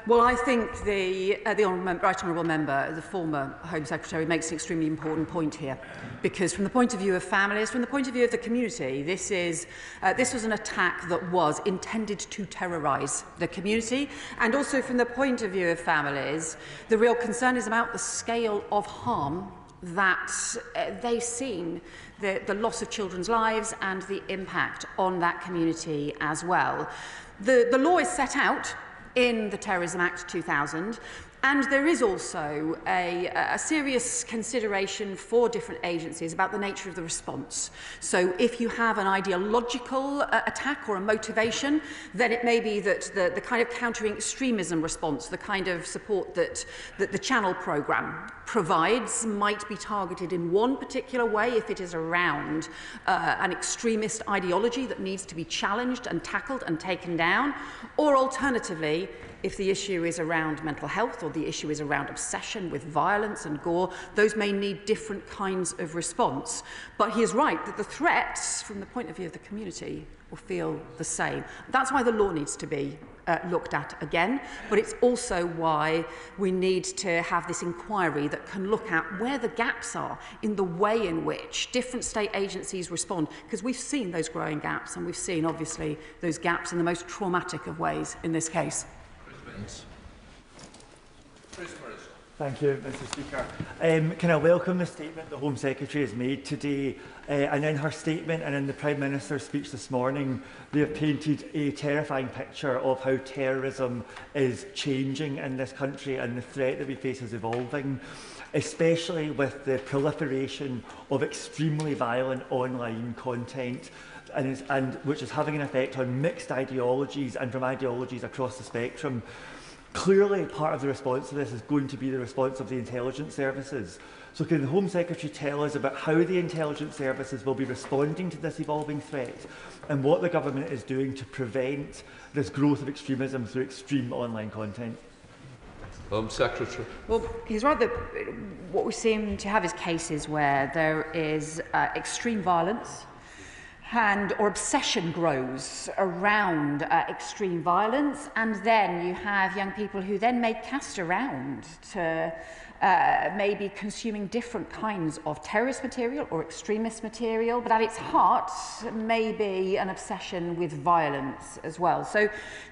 [SPEAKER 1] Well, I think the right honourable member, the former Home Secretary, makes an extremely important point here, because from the point of view of families, from the point of view of the community, this was an attack that was intended to terrorise the community, and also from the point of view of families, the real concern is about the scale of harm that they've seen, the loss of children's lives and the impact on that community as well. The law is set out in the Terrorism Act 2000, and there is also a serious consideration for different agencies about the nature of the response. So if you have an ideological attack or a motivation, then it may be that the kind of countering extremism response, the kind of support that the Channel programme provides, might be targeted in one particular way if it is around an extremist ideology that needs to be challenged and tackled and taken down, or alternatively, if the issue is around mental health or the issue is around obsession with violence and gore, those may need different kinds of response. But he is right that the threats, from the point of view of the community, will feel the same. That's why the law needs to be looked at again, but it's also why we need to have this inquiry that can look at where the gaps are in the way in which different state agencies respond, because we've seen those growing gaps, and we've seen, obviously, those gaps in the most traumatic of ways in this case.
[SPEAKER 13] Thank you, Mr Speaker. Can I welcome the statement the Home Secretary has made today? And in her statement and in the Prime Minister's speech this morning, they have painted a terrifying picture of how terrorism is changing in this country and the threat that we face is evolving, especially with the proliferation of extremely violent online content, and which is having an effect on mixed ideologies and from ideologies across the spectrum. Clearly, part of the response to this is going to be the response of the intelligence services. So can the Home Secretary tell us about how the intelligence services will be responding to this evolving threat and what the government is doing to prevent this growth of extremism through extreme online content?
[SPEAKER 2] Home Secretary.
[SPEAKER 4] Well, he's right that what we seem to have is cases where there is extreme violence or obsession grows around extreme violence, and then you have young people who then may cast around to maybe consuming different kinds of terrorist material or extremist material, but at its heart may be an obsession with violence as well. So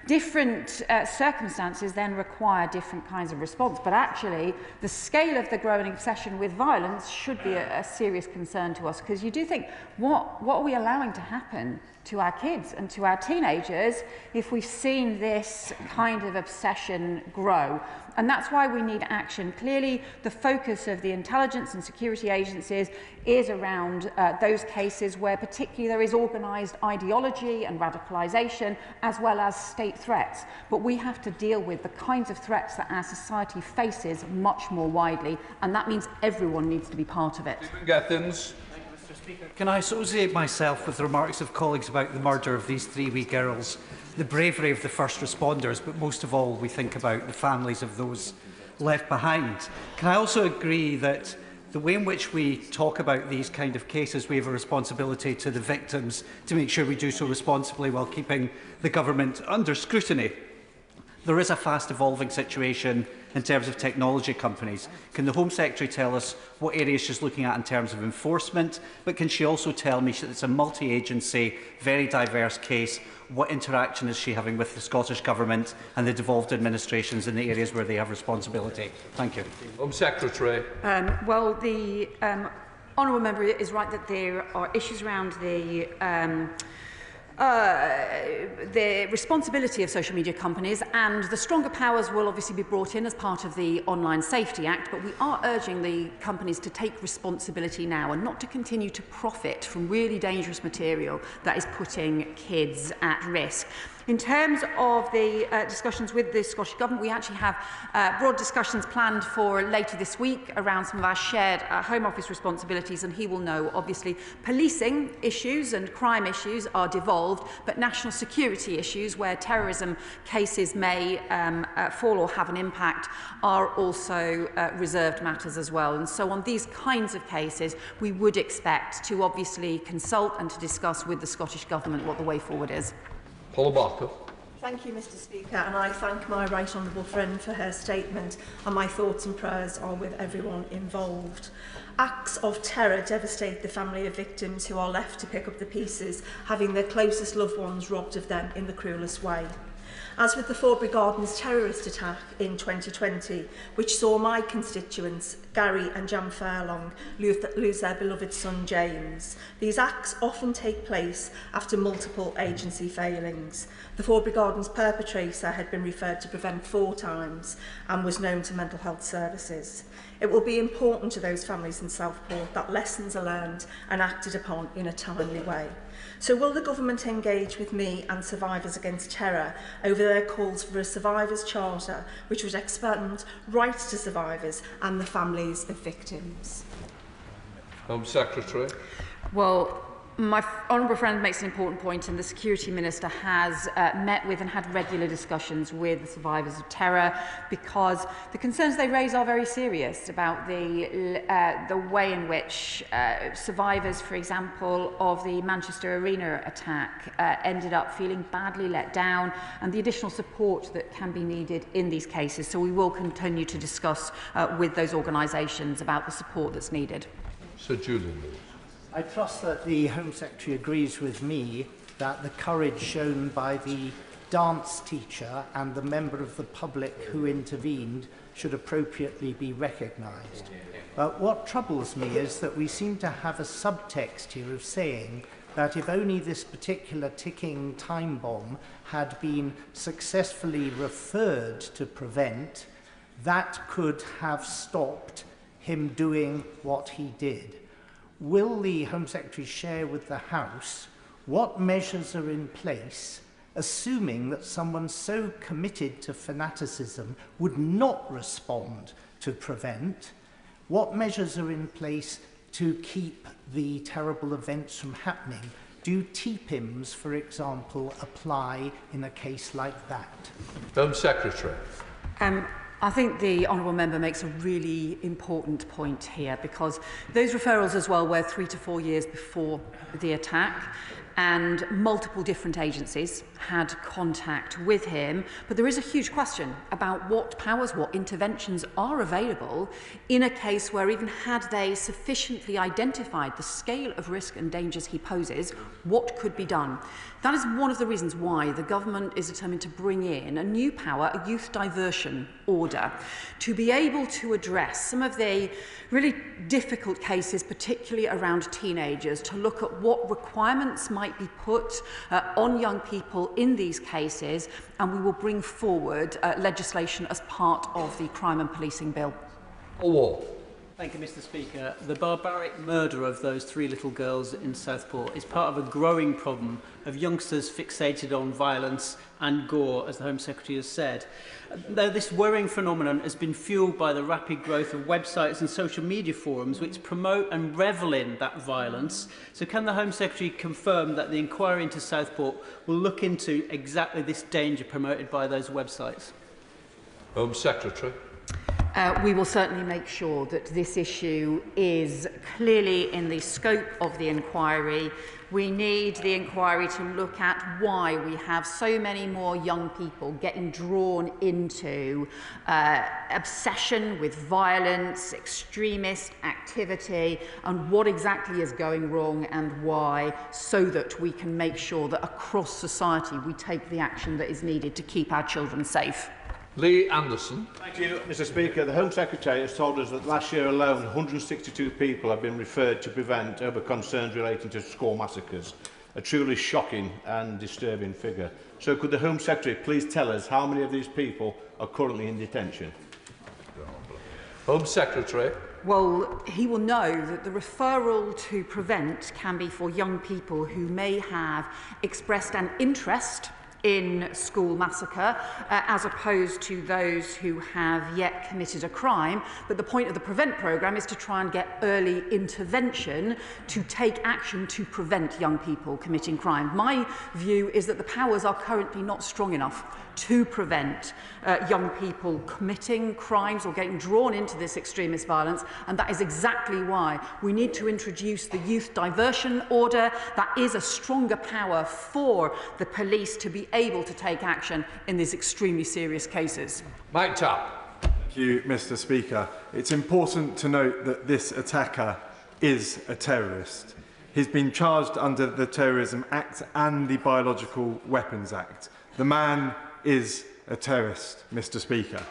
[SPEAKER 4] different circumstances then require different kinds of response, but actually the scale of the growing obsession with violence should be a serious concern to us, because you do think, what are we allowing to happen to our kids and to our teenagers if we've seen this kind of obsession grow? And that's why we need action. Clearly, the focus of the intelligence and security agencies is around those cases where particularly there is organised ideology and radicalisation, as well as state threats. But we have to deal with the kinds of threats that our society faces much more widely, and that means everyone needs to be part of it.
[SPEAKER 14] Can I associate myself with the remarks of colleagues about the murder of these 3 wee girls, the bravery of the first responders, but most of all we think about the families of those left behind. Can I also agree that the way in which we talk about these kind of cases, we have a responsibility to the victims to make sure we do so responsibly while keeping the government under scrutiny? There is a fast evolving situation in terms of technology companies. Can the Home Secretary tell us what areas she's looking at in terms of enforcement? But can she also tell me that it's a multi-agency, very diverse case? What interaction is she having with the Scottish Government and the devolved administrations in the areas where they have responsibility? Thank you.
[SPEAKER 2] Home Secretary.
[SPEAKER 4] Well, the honourable member is right that there are issues around the responsibility of social media companies, and the stronger powers will obviously be brought in as part of the Online Safety Act, but we are urging the companies to take responsibility now and not to continue to profit from really dangerous material that is putting kids at risk. In terms of the discussions with the Scottish Government, we actually have broad discussions planned for later this week around some of our shared Home Office responsibilities, and he will know, obviously, policing issues and crime issues are devolved, but national security issues where terrorism cases may fall or have an impact are also reserved matters as well. And so on these kinds of cases, we would expect to obviously consult and to discuss with the Scottish Government what the way forward is.
[SPEAKER 2] Paula Barker.
[SPEAKER 8] Thank you, Mr Speaker, and I thank my right honourable friend for her statement, and my thoughts and prayers are with everyone involved. Acts of terror devastate the family of victims who are left to pick up the pieces, having their closest loved ones robbed of them in the cruellest way. As with the Forbury Gardens terrorist attack in 2020, which saw my constituents, Gary and Jan Fairlong, lose their beloved son James, these acts often take place after multiple agency failings. The Forbury Gardens perpetrator had been referred to Prevent 4 times and was known to mental health services. It will be important to those families in Southport that lessons are learned and acted upon in a timely way. So will the government engage with me and Survivors Against Terror over their calls for a Survivors Charter which would expand rights to survivors and the families of victims?
[SPEAKER 2] Home Secretary.
[SPEAKER 4] Well, my honourable friend makes an important point, and the Security Minister has met with and had regular discussions with the survivors of terror, because the concerns they raise are very serious about the way in which survivors, for example, of the Manchester Arena attack ended up feeling badly let down, and the additional support that can be needed in these cases. So we will continue to discuss with those organisations about the support that's needed.
[SPEAKER 2] Sir Julian.
[SPEAKER 15] I trust that the Home Secretary agrees with me that the courage shown by the dance teacher and the member of the public who intervened should appropriately be recognised. But what troubles me is that we seem to have a subtext here of saying that if only this particular ticking time bomb had been successfully referred to prevent, that could have stopped him doing what he did. Will the Home Secretary share with the House what measures are in place, assuming that someone so committed to fanaticism would not respond to prevent? What measures are in place to keep the terrible events from happening? Do TPIMs, for example, apply in a case like that?
[SPEAKER 2] Home Secretary.
[SPEAKER 1] I think the Honourable Member makes a really important point here, because those referrals as well were 3 to 4 years before the attack, and multiple different agencies had contact with him. But there is a huge question about what powers, what interventions are available in a case where, even had they sufficiently identified the scale of risk and dangers he poses, what could be done. That is one of the reasons why the government is determined to bring in a new power, a youth diversion order, to be able to address some of the really difficult cases, particularly around teenagers, to look at what requirements might be put on young people in these cases, and we will bring forward legislation as part of the Crime and Policing Bill.
[SPEAKER 16] Thank you, Mr. Speaker. The barbaric murder of those 3 little girls in Southport is part of a growing problem of youngsters fixated on violence and gore, as the Home Secretary has said. Though this worrying phenomenon has been fuelled by the rapid growth of websites and social media forums which promote and revel in that violence, so can the Home Secretary confirm that the inquiry into Southport will look into exactly this danger promoted by those websites?
[SPEAKER 2] Home Secretary.
[SPEAKER 4] We will certainly make sure that this issue is clearly in the scope of the inquiry. We need the inquiry to look at why we have so many more young people getting drawn into obsession with violence, extremist activity, and what exactly is going wrong and why, so that we can make sure that across society we take the action that is needed to keep our children safe.
[SPEAKER 2] Lee Anderson.
[SPEAKER 17] Thank you, Mr. Speaker. The Home Secretary has told us that last year alone 162 people have been referred to prevent over concerns relating to school massacres. A truly shocking and disturbing figure. So could the Home Secretary please tell us how many of these people are currently in detention?
[SPEAKER 2] Home Secretary.
[SPEAKER 1] Well, he will know that the referral to prevent can be for young people who may have expressed an interest in school massacre, as opposed to those who have yet committed a crime. But the point of the PREVENT programme is to try and get early intervention to take action to prevent young people committing crime. My view is that the powers are currently not strong enough to prevent young people committing crimes or getting drawn into this extremist violence, and that is exactly why we need to introduce the youth diversion order. That is a stronger power for the police to be able to take action in these extremely serious cases.
[SPEAKER 2] Mike Tapp.
[SPEAKER 18] Thank you, Mr. Speaker. It's important to note that this attacker is a terrorist. He's been charged under the Terrorism Act and the Biological Weapons Act. The man is a terrorist, Mr. Speaker.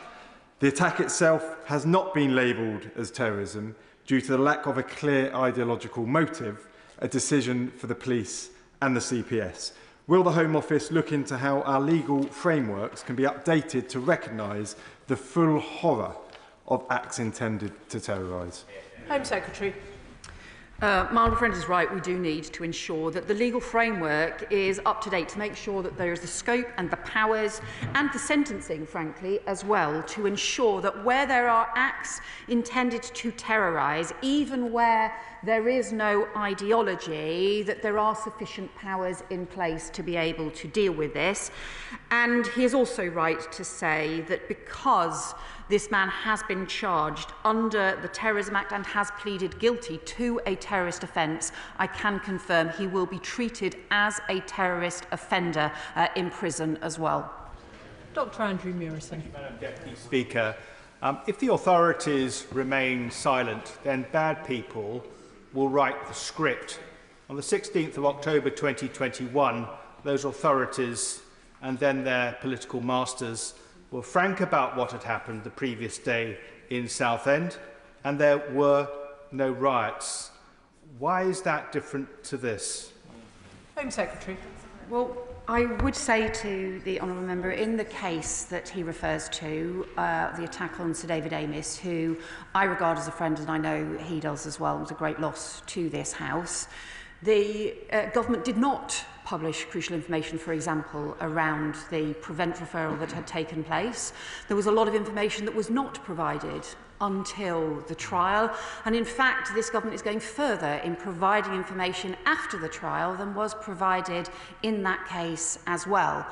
[SPEAKER 18] The attack itself has not been labelled as terrorism due to the lack of a clear ideological motive, a decision for the police and the CPS. Will the Home Office look into how our legal frameworks can be updated to recognise the full horror of acts intended to terrorise?
[SPEAKER 8] Home Secretary.
[SPEAKER 1] My honourable friend is right. We do need to ensure that the legal framework is up to date, to make sure that there is the scope and the powers and the sentencing, frankly, as well, to ensure that where there are acts intended to terrorise, even where there is no ideology, that there are sufficient powers in place to be able to deal with this. And he is also right to say that because this man has been charged under the Terrorism Act and has pleaded guilty to a terrorist offence, I can confirm he will be treated as a terrorist offender in prison as well.
[SPEAKER 8] Dr. Andrew Murison.
[SPEAKER 19] Thank you, Madam Deputy Speaker. If the authorities remain silent, then bad people will write the script. On the 16th of October 2021, those authorities and then their political masters were frank about what had happened the previous day in Southend, and there were no riots. Why is that different to this?
[SPEAKER 6] Home Secretary.
[SPEAKER 4] Well, I would say to the honourable member, in the case that he refers to, the attack on Sir David Amis, who I regard as a friend, and I know he does as well, was a great loss to this House, the government did not publish crucial information, for example, around the Prevent referral that had taken place. There was a lot of information that was not provided until the trial, and in fact this government is going further in providing information after the trial than was provided in that case as well.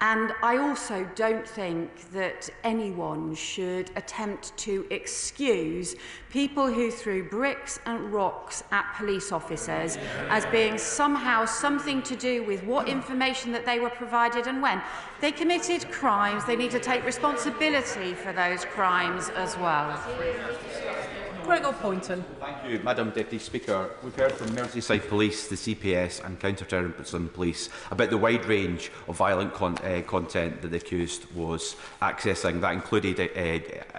[SPEAKER 4] And I also don't think that anyone should attempt to excuse people who threw bricks and rocks at police officers as being somehow something to do with what information that they were provided and when. They committed crimes, they need to take responsibility for those crimes as well.
[SPEAKER 6] Gregor Poynton.
[SPEAKER 20] Thank you, Madam Deputy Speaker. We've heard from Merseyside Police, the CPS and Counter-Terrorism Police about the wide range of violent content that the accused was accessing. That included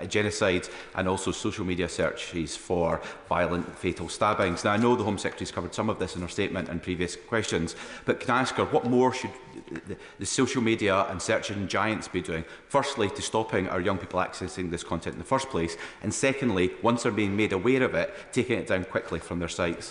[SPEAKER 20] genocide and also social media searches for violent, fatal stabbings. Now, I know the Home Secretary has covered some of this in her statement and previous questions, but can I ask her what more should the social media and search engine giants be doing? Firstly, to stopping our young people accessing this content in the first place, and secondly, once they're being made aware of it, taking it down quickly from their sites.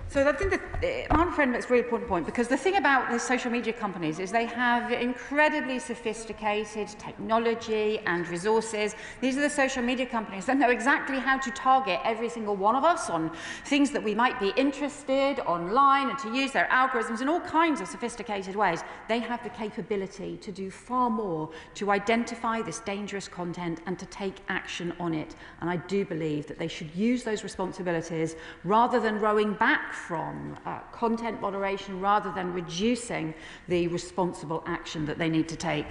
[SPEAKER 4] So I think that my friend makes a really important point, because the thing about the social media companies is they have incredibly sophisticated technology and resources. These are the social media companies that know exactly how to target every single one of us on things that we might be interested online, and to use their algorithms in all kinds of sophisticated ways. They have the capability to do far more to identify this dangerous content and to take action on it. And I do believe that they should use those responsibilities rather than rowing back from content moderation, rather than reducing the responsible action that they need to take.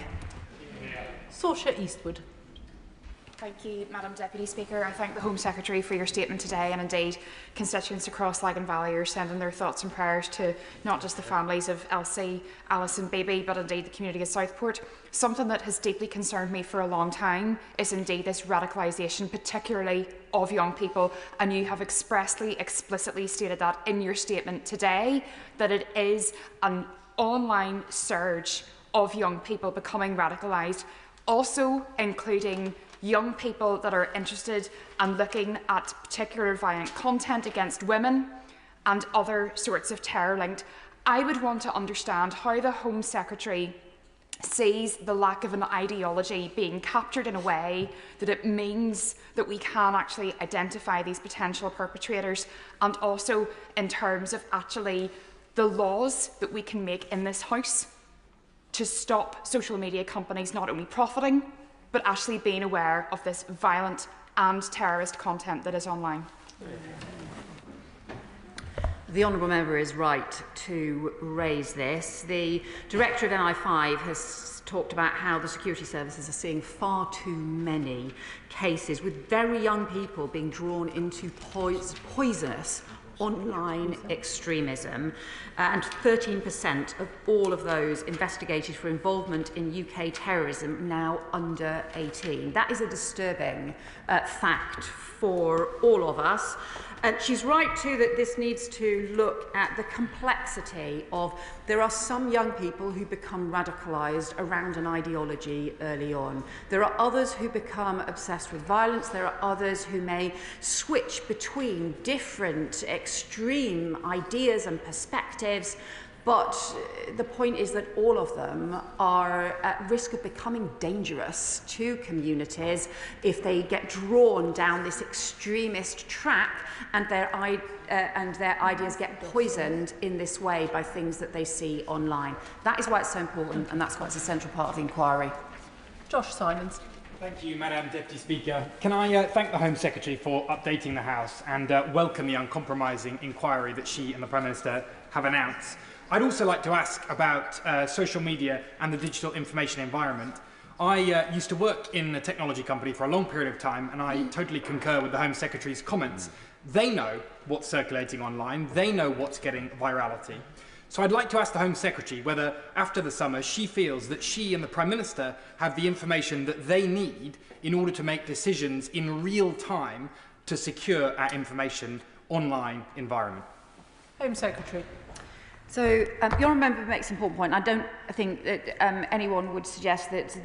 [SPEAKER 6] Saoirse Eastwood.
[SPEAKER 21] Thank you, Madam Deputy Speaker. I thank the Home Secretary for your statement today, and indeed constituents across Lagan Valley are sending their thoughts and prayers to not just the families of Elsie, Alice and Baby, but indeed the community of Southport. Something that has deeply concerned me for a long time is indeed this radicalisation, particularly of young people, and you have explicitly stated that in your statement today, that it is an online surge of young people becoming radicalised, also including young people that are interested and looking at particular violent content against women and other sorts of terror linked. I would want to understand how the Home Secretary sees the lack of an ideology being captured in a way that it means that we can actually identify these potential perpetrators, and also in terms of actually the laws that we can make in this House to stop social media companies not only profiting but actually being aware of this violent and terrorist content that is online.
[SPEAKER 4] The honourable member is right to raise this. The director of NI5 has talked about how the security services are seeing far too many cases with very young people being drawn into poisonous online extremism, and 13% of all of those investigated for involvement in UK terrorism now under 18. That is a disturbing fact for all of us. And she's right too that this needs to look at the complexity of, there are some young people who become radicalised around an ideology early on. There are others who become obsessed with violence. There are others who may switch between different extreme ideas and perspectives. But the point is that all of them are at risk of becoming dangerous to communities if they get drawn down this extremist track and their ideas get poisoned in this way by things that they see online. That is why it's so important, and that's why it's a central part of the inquiry.
[SPEAKER 6] Josh Simons.
[SPEAKER 22] Thank you, Madam Deputy Speaker. Can I thank the Home Secretary for updating the House and welcome the uncompromising inquiry that she and the Prime Minister have announced. I'd also like to ask about social media and the digital information environment. I used to work in a technology company for a long period of time, and I totally concur with the Home Secretary's comments. They know what's circulating online. They know what's getting virality. So I'd like to ask the Home Secretary whether, after the summer, she feels that she and the Prime Minister have the information that they need in order to make decisions in real time to secure our information online environment.
[SPEAKER 8] Home Secretary.
[SPEAKER 4] So, the honourable member makes an important point. I don't think that anyone would suggest that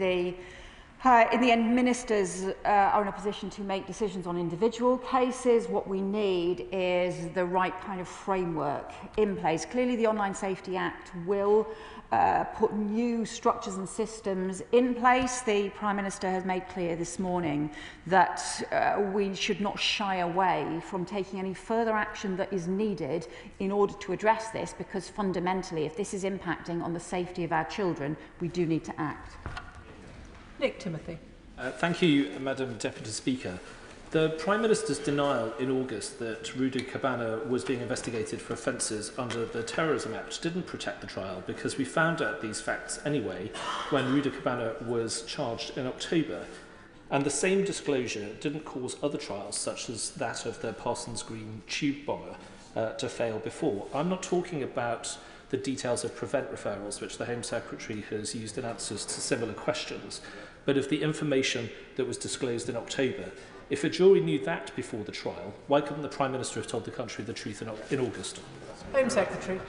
[SPEAKER 4] in the end, ministers are in a position to make decisions on individual cases. What we need is the right kind of framework in place. Clearly, the Online Safety Act will put new structures and systems in place. The Prime Minister has made clear this morning that we should not shy away from taking any further action that is needed in order to address this, because fundamentally, if this is impacting on the safety of our children, we do need to act.
[SPEAKER 8] Nick Timothy.
[SPEAKER 3] Thank you, Madam Deputy Speaker. The Prime Minister's denial in August that Rudy Cabana was being investigated for offences under the Terrorism Act didn't protect the trial, because we found out these facts anyway when Rudy Cabana was charged in October. And the same disclosure didn't cause other trials, such as that of the Parsons Green tube bomber, to fail before. I'm not talking about the details of prevent referrals, which the Home Secretary has used in answers to similar questions, but of the information that was disclosed in October. If a jury knew that before the trial, why couldn't the Prime Minister have told the country the truth in August?
[SPEAKER 8] Home Secretary.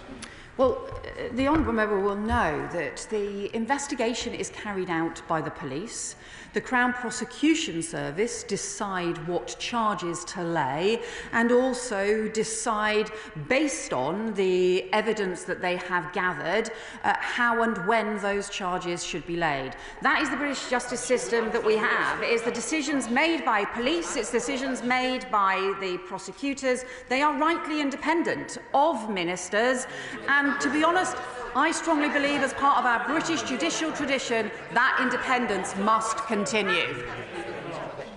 [SPEAKER 4] Well, the honourable member will know that the investigation is carried out by the police. The Crown Prosecution Service decide what charges to lay and also decide, based on the evidence that they have gathered, how and when those charges should be laid. That is the British justice system that we have. It is the decisions made by police, it's decisions made by the prosecutors. They are rightly independent of ministers, and to be honest, I strongly believe, as part of our British judicial tradition, that independence must continue.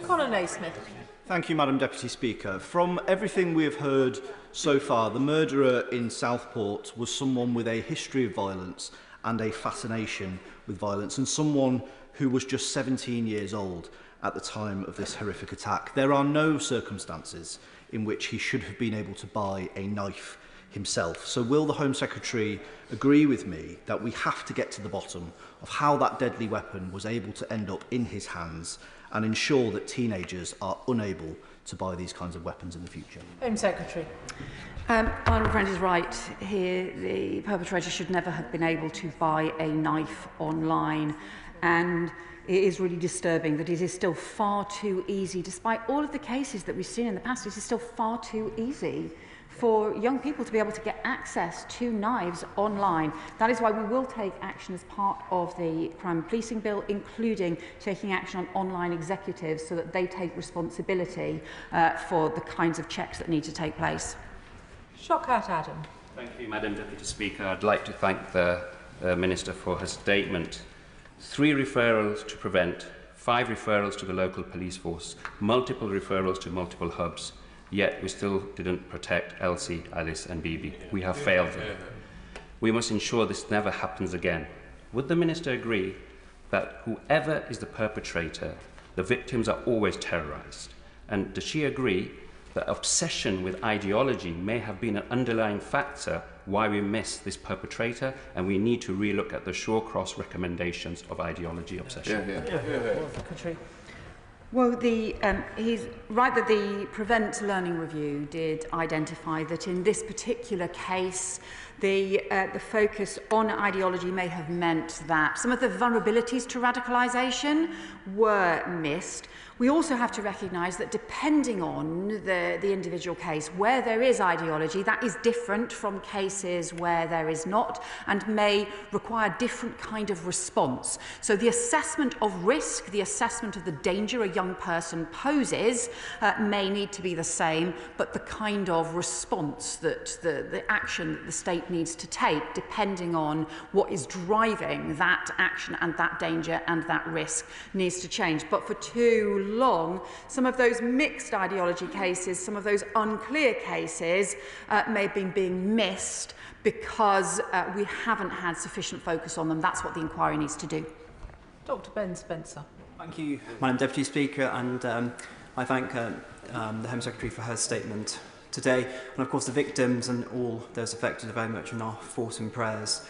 [SPEAKER 8] Conor Naismith.
[SPEAKER 5] Thank you, Madam Deputy Speaker. From everything we have heard so far, the murderer in Southport was someone with a history of violence and a fascination with violence, and someone who was just 17 years old at the time of this horrific attack. There are no circumstances in which he should have been able to buy a knife himself. So will the Home Secretary agree with me that we have to get to the bottom of how that deadly weapon was able to end up in his hands and ensure that teenagers are unable to buy these kinds of weapons in the future?
[SPEAKER 8] Home Secretary.
[SPEAKER 4] Honourable friend is right here. The perpetrator should never have been able to buy a knife online, and it is really disturbing that it is still far too easy, despite all of the cases that we've seen in the past, it is still far too easy for young people to be able to get access to knives online. That is why we will take action as part of the crime and policing bill, including taking action on online executives so that they take responsibility for the kinds of checks that need to take place.
[SPEAKER 8] Shockout Adam.
[SPEAKER 23] Thank you, Madam Deputy Speaker. I'd like to thank the Minister for her statement. 3 referrals to prevent, 5 referrals to the local police force, multiple referrals to multiple hubs. Yet we still didn't protect Elsie, Alice and Bibi. We have failed them. We must ensure this never happens again. Would the Minister agree that whoever is the perpetrator, the victims are always terrorised? And does she agree that obsession with ideology may have been an underlying factor why we miss this perpetrator, and we need to relook at the Shawcross recommendations of ideology obsession?
[SPEAKER 8] Secretary.
[SPEAKER 4] Well, he's right that the Prevent Learning Review did identify that in this particular case, the focus on ideology may have meant that some of the vulnerabilities to radicalisation were missed. We also have to recognise that depending on the individual case, where there is ideology, that is different from cases where there is not and may require different kind of response. So the assessment of risk, the assessment of the danger a young person poses may need to be the same, but the kind of response that the action that the state needs to take, depending on what is driving that action and that danger and that risk, needs to change. But for too long, some of those mixed ideology cases, some of those unclear cases may have been being missed because we haven't had sufficient focus on them. That's what the inquiry needs to do.
[SPEAKER 8] Dr. Ben Spencer.
[SPEAKER 24] Thank you, Madam Deputy Speaker, and I thank the Home Secretary for her statement
[SPEAKER 7] today. And of course the victims and all those affected are very much in our thoughts and prayers.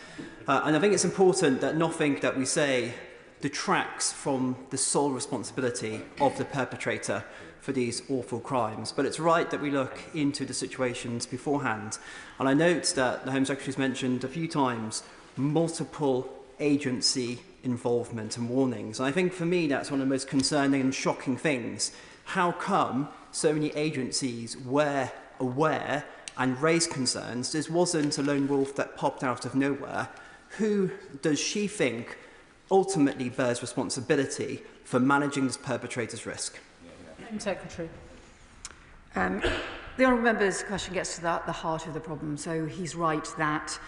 [SPEAKER 7] And I think it's important that nothing that we say detracts from the sole responsibility of the perpetrator for these awful crimes. But it's right that we look into the situations beforehand. And I note that the Home Secretary's mentioned a few times multiple agency involvement and warnings. And I think for me that's one of the most concerning and shocking things. How come so many agencies were aware and raised concerns? This wasn't a lone wolf that popped out of nowhere. Who does she think ultimately bears responsibility for managing this perpetrator's risk?
[SPEAKER 8] Home Secretary.
[SPEAKER 1] The honourable member's question gets to the heart of the problem. So he's right that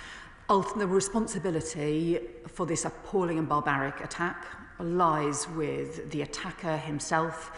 [SPEAKER 1] the responsibility for this appalling and barbaric attack lies with the attacker himself.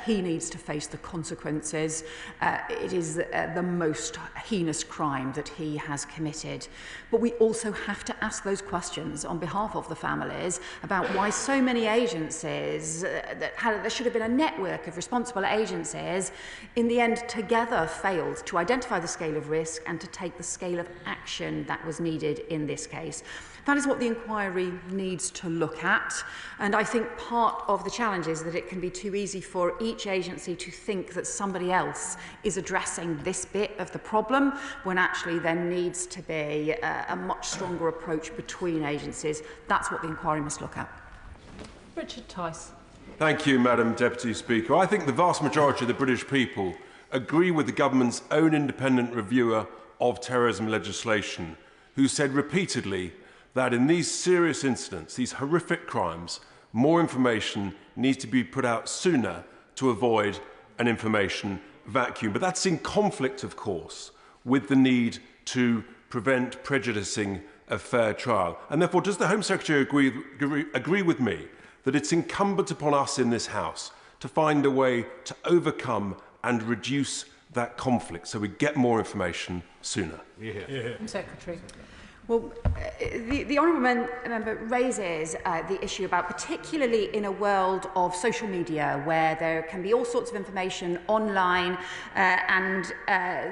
[SPEAKER 1] He needs to face the consequences. It is the most heinous crime that he has committed. But we also have to ask those questions on behalf of the families about why so many agencies, there should have been a network of responsible agencies, in the end together failed to identify the scale of risk and to take the scale of action that was needed in this case. That is what the inquiry needs to look at. And I think part of the challenge is that it can be too easy for each agency to think that somebody else is addressing this bit of the problem, when actually there needs to be a much stronger approach between agencies. That's what the inquiry must look at.
[SPEAKER 8] Richard Tice.
[SPEAKER 9] Thank you, Madam Deputy Speaker. I think the vast majority of the British people agree with the government's own independent reviewer of terrorism legislation, who said repeatedly that in these serious incidents, these horrific crimes, more information needs to be put out sooner to avoid an information vacuum. But that's in conflict, of course, with the need to prevent prejudicing a fair trial. And therefore, does the Home Secretary agree with me that it's incumbent upon us in this House to find a way to overcome and reduce that conflict so we get more information sooner?
[SPEAKER 8] Home Secretary.
[SPEAKER 1] Well, the honourable member raises the issue about, particularly in a world of social media where there can be all sorts of information online and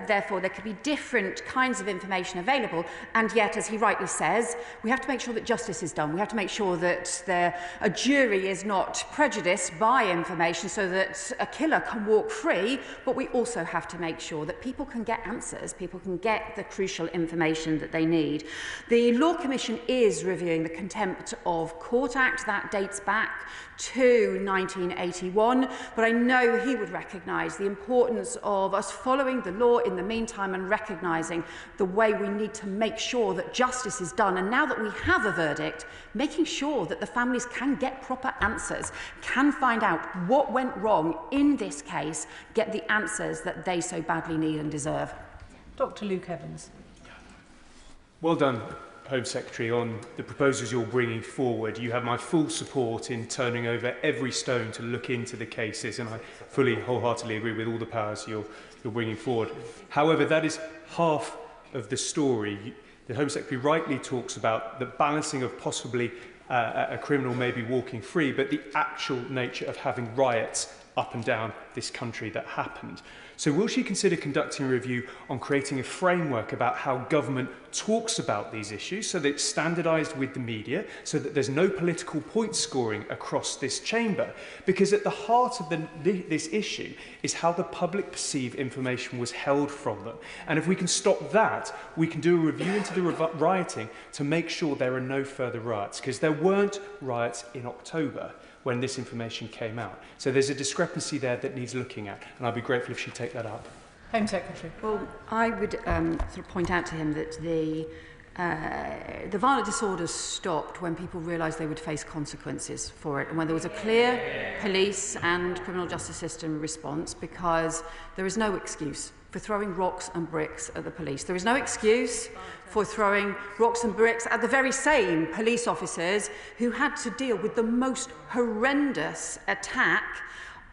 [SPEAKER 1] therefore there can be different kinds of information available, and yet, as he rightly says, we have to make sure that justice is done. We have to make sure that a jury is not prejudiced by information so that a killer can walk free, but we also have to make sure that people can get answers, people can get the crucial information that they need. The Law Commission is reviewing the Contempt of Court Act. That dates back to 1981, but I know he would recognise the importance of us following the law in the meantime and recognising the way we need to make sure that justice is done. And now that we have a verdict, making sure that the families can get proper answers, can find out what went wrong in this case, get the answers that they so badly need and deserve.
[SPEAKER 8] Dr. Luke Evans.
[SPEAKER 22] Well done, Home Secretary, on the proposals you're bringing forward. You have my full support in turning over every stone to look into the cases, and I fully, wholeheartedly agree with all the powers you're bringing forward. However, that is half of the story. The Home Secretary rightly talks about the balancing of possibly a criminal maybe walking free, but the actual nature of having riots up and down this country that happened. So will she consider conducting a review on creating a framework about how government talks about these issues so that it's standardised with the media, so that there's no political point scoring across this chamber? Because at the heart of this issue is how the public perceive information was held from them. And if we can stop that, we can do a review into the rioting to make sure there are no further riots, because there weren't riots in October when this information came out. So there's a discrepancy there that needs looking at, and I'd be grateful if she'd take that up.
[SPEAKER 8] Home Secretary.
[SPEAKER 1] Well, I would sort of point out to him that the violent disorders stopped when people realised they would face consequences for it, and when there was a clear police and criminal justice system response, because there is no excuse for throwing rocks and bricks at the police. There is no excuse for throwing rocks and bricks at the very same police officers who had to deal with the most horrendous attack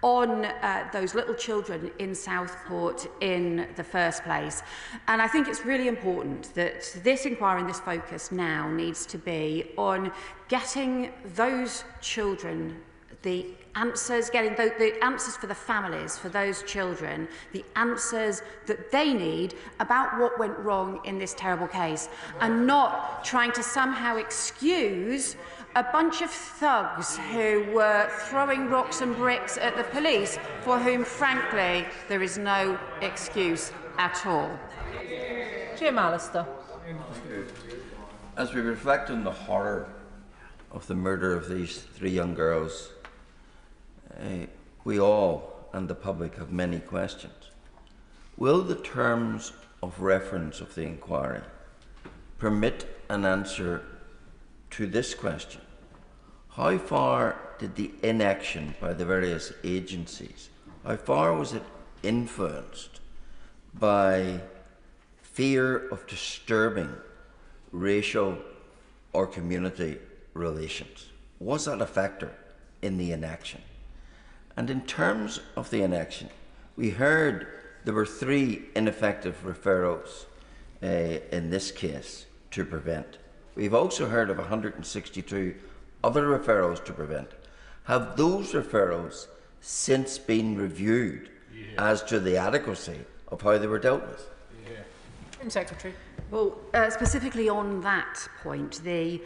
[SPEAKER 1] on those little children in Southport in the first place. And I think it's really important that this inquiry and this focus now needs to be on getting those children the
[SPEAKER 4] answers, getting the answers for the families, for those children, the answers that they need about what went wrong in this terrible case, and not trying to somehow excuse a bunch of thugs who were throwing rocks and bricks at the police, for whom, frankly, there is no excuse at all.
[SPEAKER 8] Jim Allister.
[SPEAKER 10] As we reflect on the horror of the murder of these 3 young girls, we all and the public have many questions. Will the terms of reference of the inquiry permit an answer to this question? How far did the inaction by the various agencies, how far was it influenced by fear of disturbing racial or community relations? Was that a factor in the inaction? And in terms of the inaction, we heard there were 3 ineffective referrals in this case to prevent. We've also heard of 162 other referrals to prevent. Have those referrals since been reviewed as to the adequacy of how they were dealt with?
[SPEAKER 8] Home Secretary.
[SPEAKER 4] Well, specifically on that point, the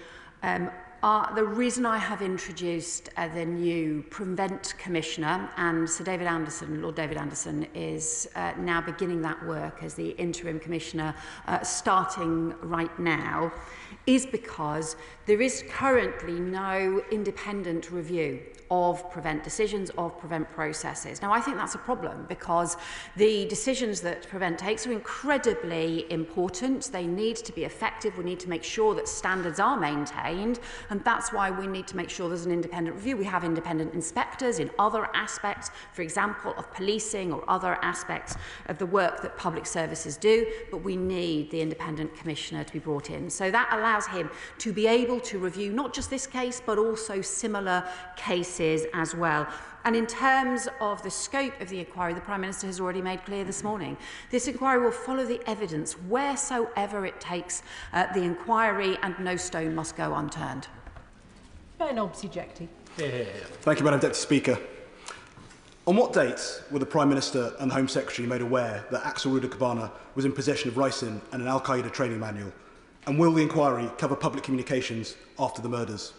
[SPEAKER 4] reason I have introduced the new Prevent Commissioner, and Sir David Anderson, Lord David Anderson, is now beginning that work as the Interim Commissioner starting right now, is because there is currently no independent review of Prevent decisions, of Prevent processes. Now, I think that's a problem because the decisions that Prevent takes are incredibly important. They need to be effective. We need to make sure that standards are maintained, and that's why we need to make sure there's an independent review. We have independent inspectors in other aspects, for example, of policing or other aspects of the work that public services do, but we need the independent commissioner to be brought in. So that allows him to be able to review not just this case, but also similar cases as well. And in terms of the scope of the inquiry, the Prime Minister has already made clear this morning, this inquiry will follow the evidence wheresoever it takes the inquiry, and no stone must go unturned.
[SPEAKER 8] Ben Obsi-Jekti.
[SPEAKER 11] Thank you, Madam Deputy Speaker. On what date were the Prime Minister and the Home Secretary made aware that Axel Rudakabana was in possession of ricin and an Al-Qaeda training manual? And will the inquiry cover public communications after the murders?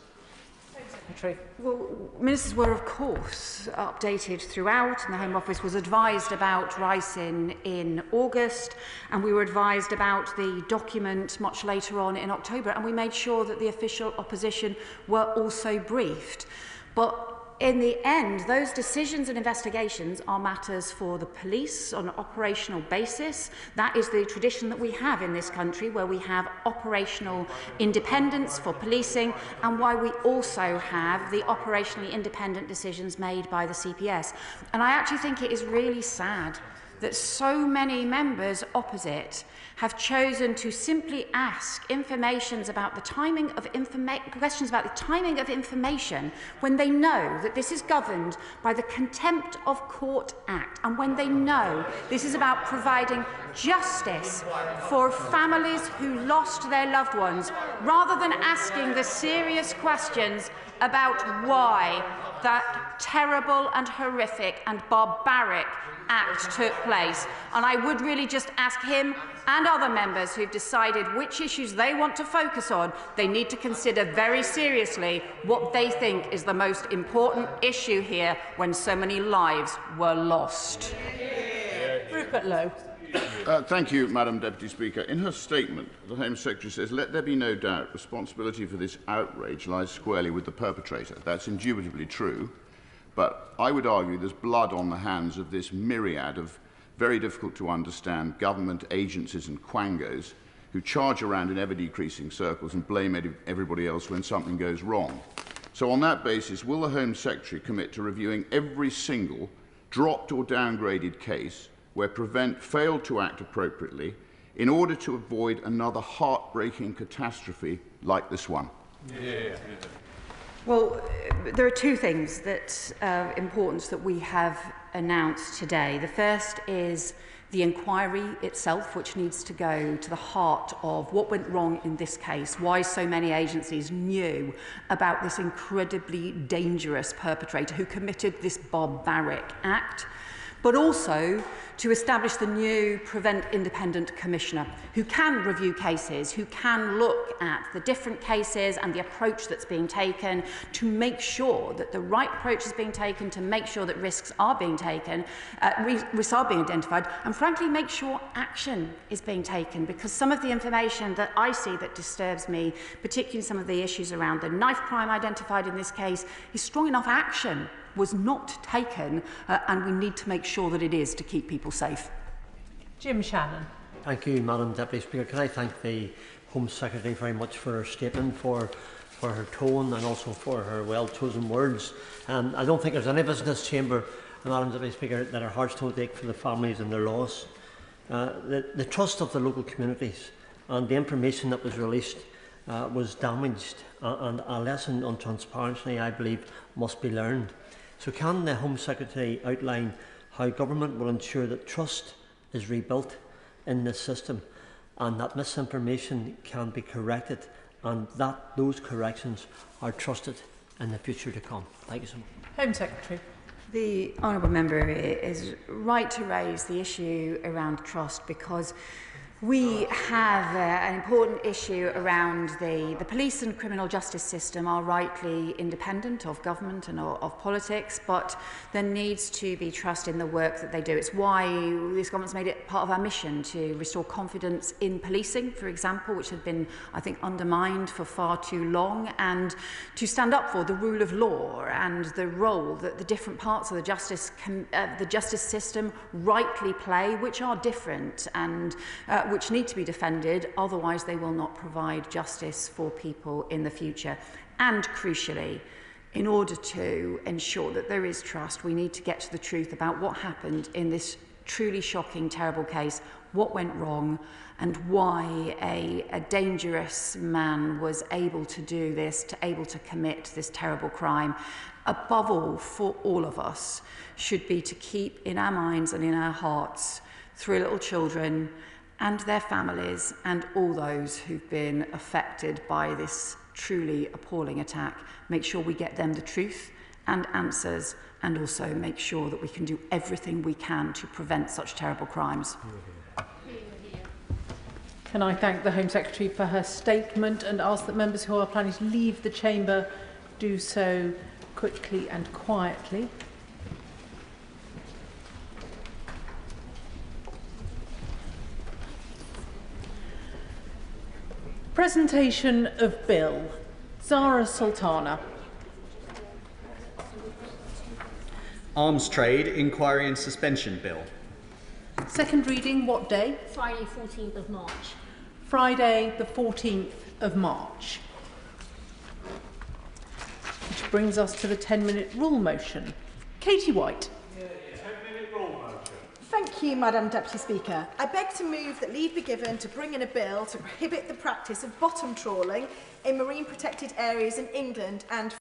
[SPEAKER 4] Well, ministers were, of course, updated throughout, and the Home Office was advised about ricin in August, and we were advised about the document much later on in October, and we made sure that the official opposition were also briefed. But in the end, those decisions and investigations are matters for the police on an operational basis. That is the tradition that we have in this country, where we have operational independence for policing, and why we also have the operationally independent decisions made by the CPS. And I actually think it is really sad that so many members opposite have chosen to simply ask questions about the timing of information when they know that this is governed by the Contempt of Court Act, and when they know this is about providing justice for families who lost their loved ones, rather than asking the serious questions about why that terrible and horrific and barbaric act took place. And I would really just ask him and other members who've decided which issues they want to focus on, they need to consider very seriously what they think is the most important issue here when so many lives were lost.
[SPEAKER 8] Rupert Lowe.
[SPEAKER 12] Thank you, Madam Deputy Speaker. In her statement, the Home Secretary says, "Let there be no doubt, responsibility for this outrage lies squarely with the perpetrator." That's indubitably true, but I would argue there's blood on the hands of this myriad of very difficult to understand government agencies and quangos who charge around in ever-decreasing circles and blame everybody else when something goes wrong. So on that basis, will the Home Secretary commit to reviewing every single dropped or downgraded case where Prevent failed to act appropriately in order to avoid another heartbreaking catastrophe like this one?
[SPEAKER 4] Well, there are two things that are important that we have announced today. The first is
[SPEAKER 1] the inquiry itself, which needs to go to the heart of what went wrong in this case, why so many agencies knew about this incredibly dangerous perpetrator who committed this barbaric act, but also to establish the new Prevent Independent Commissioner who can review cases, who can look at the different cases and the approach that's being taken to make sure that the right approach is being taken, to make sure that risks are being taken, risks are being identified, and frankly make sure action is being taken, because some of the information that I see that disturbs me, particularly some of the issues around the knife crime identified in this case, is strong enough action was not taken, and we need to make sure that it is to keep people safe.
[SPEAKER 13] Jim Shannon.
[SPEAKER 14] Thank you, Madam Deputy Speaker. Can I thank the Home Secretary very much for her statement, for her tone and also for her well-chosen words. I don't think there's any of us in this chamber, Madam Deputy Speaker, that our hearts don't ache for the families and their loss. The trust of the local communities and the information that was released was damaged, and a lesson on transparency, I believe, must be learned. So can the Home Secretary outline how government will ensure that trust is rebuilt in this system and that misinformation can be corrected and that those corrections are trusted in the future to come? Thank you so much.
[SPEAKER 13] Home Secretary.
[SPEAKER 1] The honourable member is right to raise the issue around trust, because we have an important issue around the police and criminal justice system are rightly independent of government and of politics, but there needs to be trust in the work that they do. It's why this government's made it part of our mission to restore confidence in policing, for example, which had been, I think, undermined for far too long, and to stand up for the rule of law and the role that the different parts of the justice system rightly play, which are different and which need to be defended, otherwise they will not provide justice for people in the future. And crucially, in order to ensure that there is trust, we need to get to the truth about what happened in this truly shocking, terrible case, what went wrong, and why a dangerous man was able to do this, able to commit this terrible crime. Above all, for all of us, should be to keep in our minds and in our hearts 3 little children and their families and all those who've been affected by this truly appalling attack. Make sure we get them the truth and answers, and also make sure that we can do everything we can to prevent such terrible crimes.
[SPEAKER 13] Can I thank the Home Secretary for her statement and ask that members who are planning to leave the chamber do so quickly and quietly. Presentation of Bill. Zara Sultana.
[SPEAKER 15] Arms Trade Inquiry and Suspension Bill.
[SPEAKER 13] Second reading, what day?
[SPEAKER 24] Friday, 14th of March.
[SPEAKER 13] Friday, the 14th of March. Which brings us to the 10-minute rule motion. Katie White.
[SPEAKER 25] Thank you, Madam Deputy Speaker. I beg to move that leave be given to bring in a bill to prohibit the practice of bottom trawling in marine protected areas in England and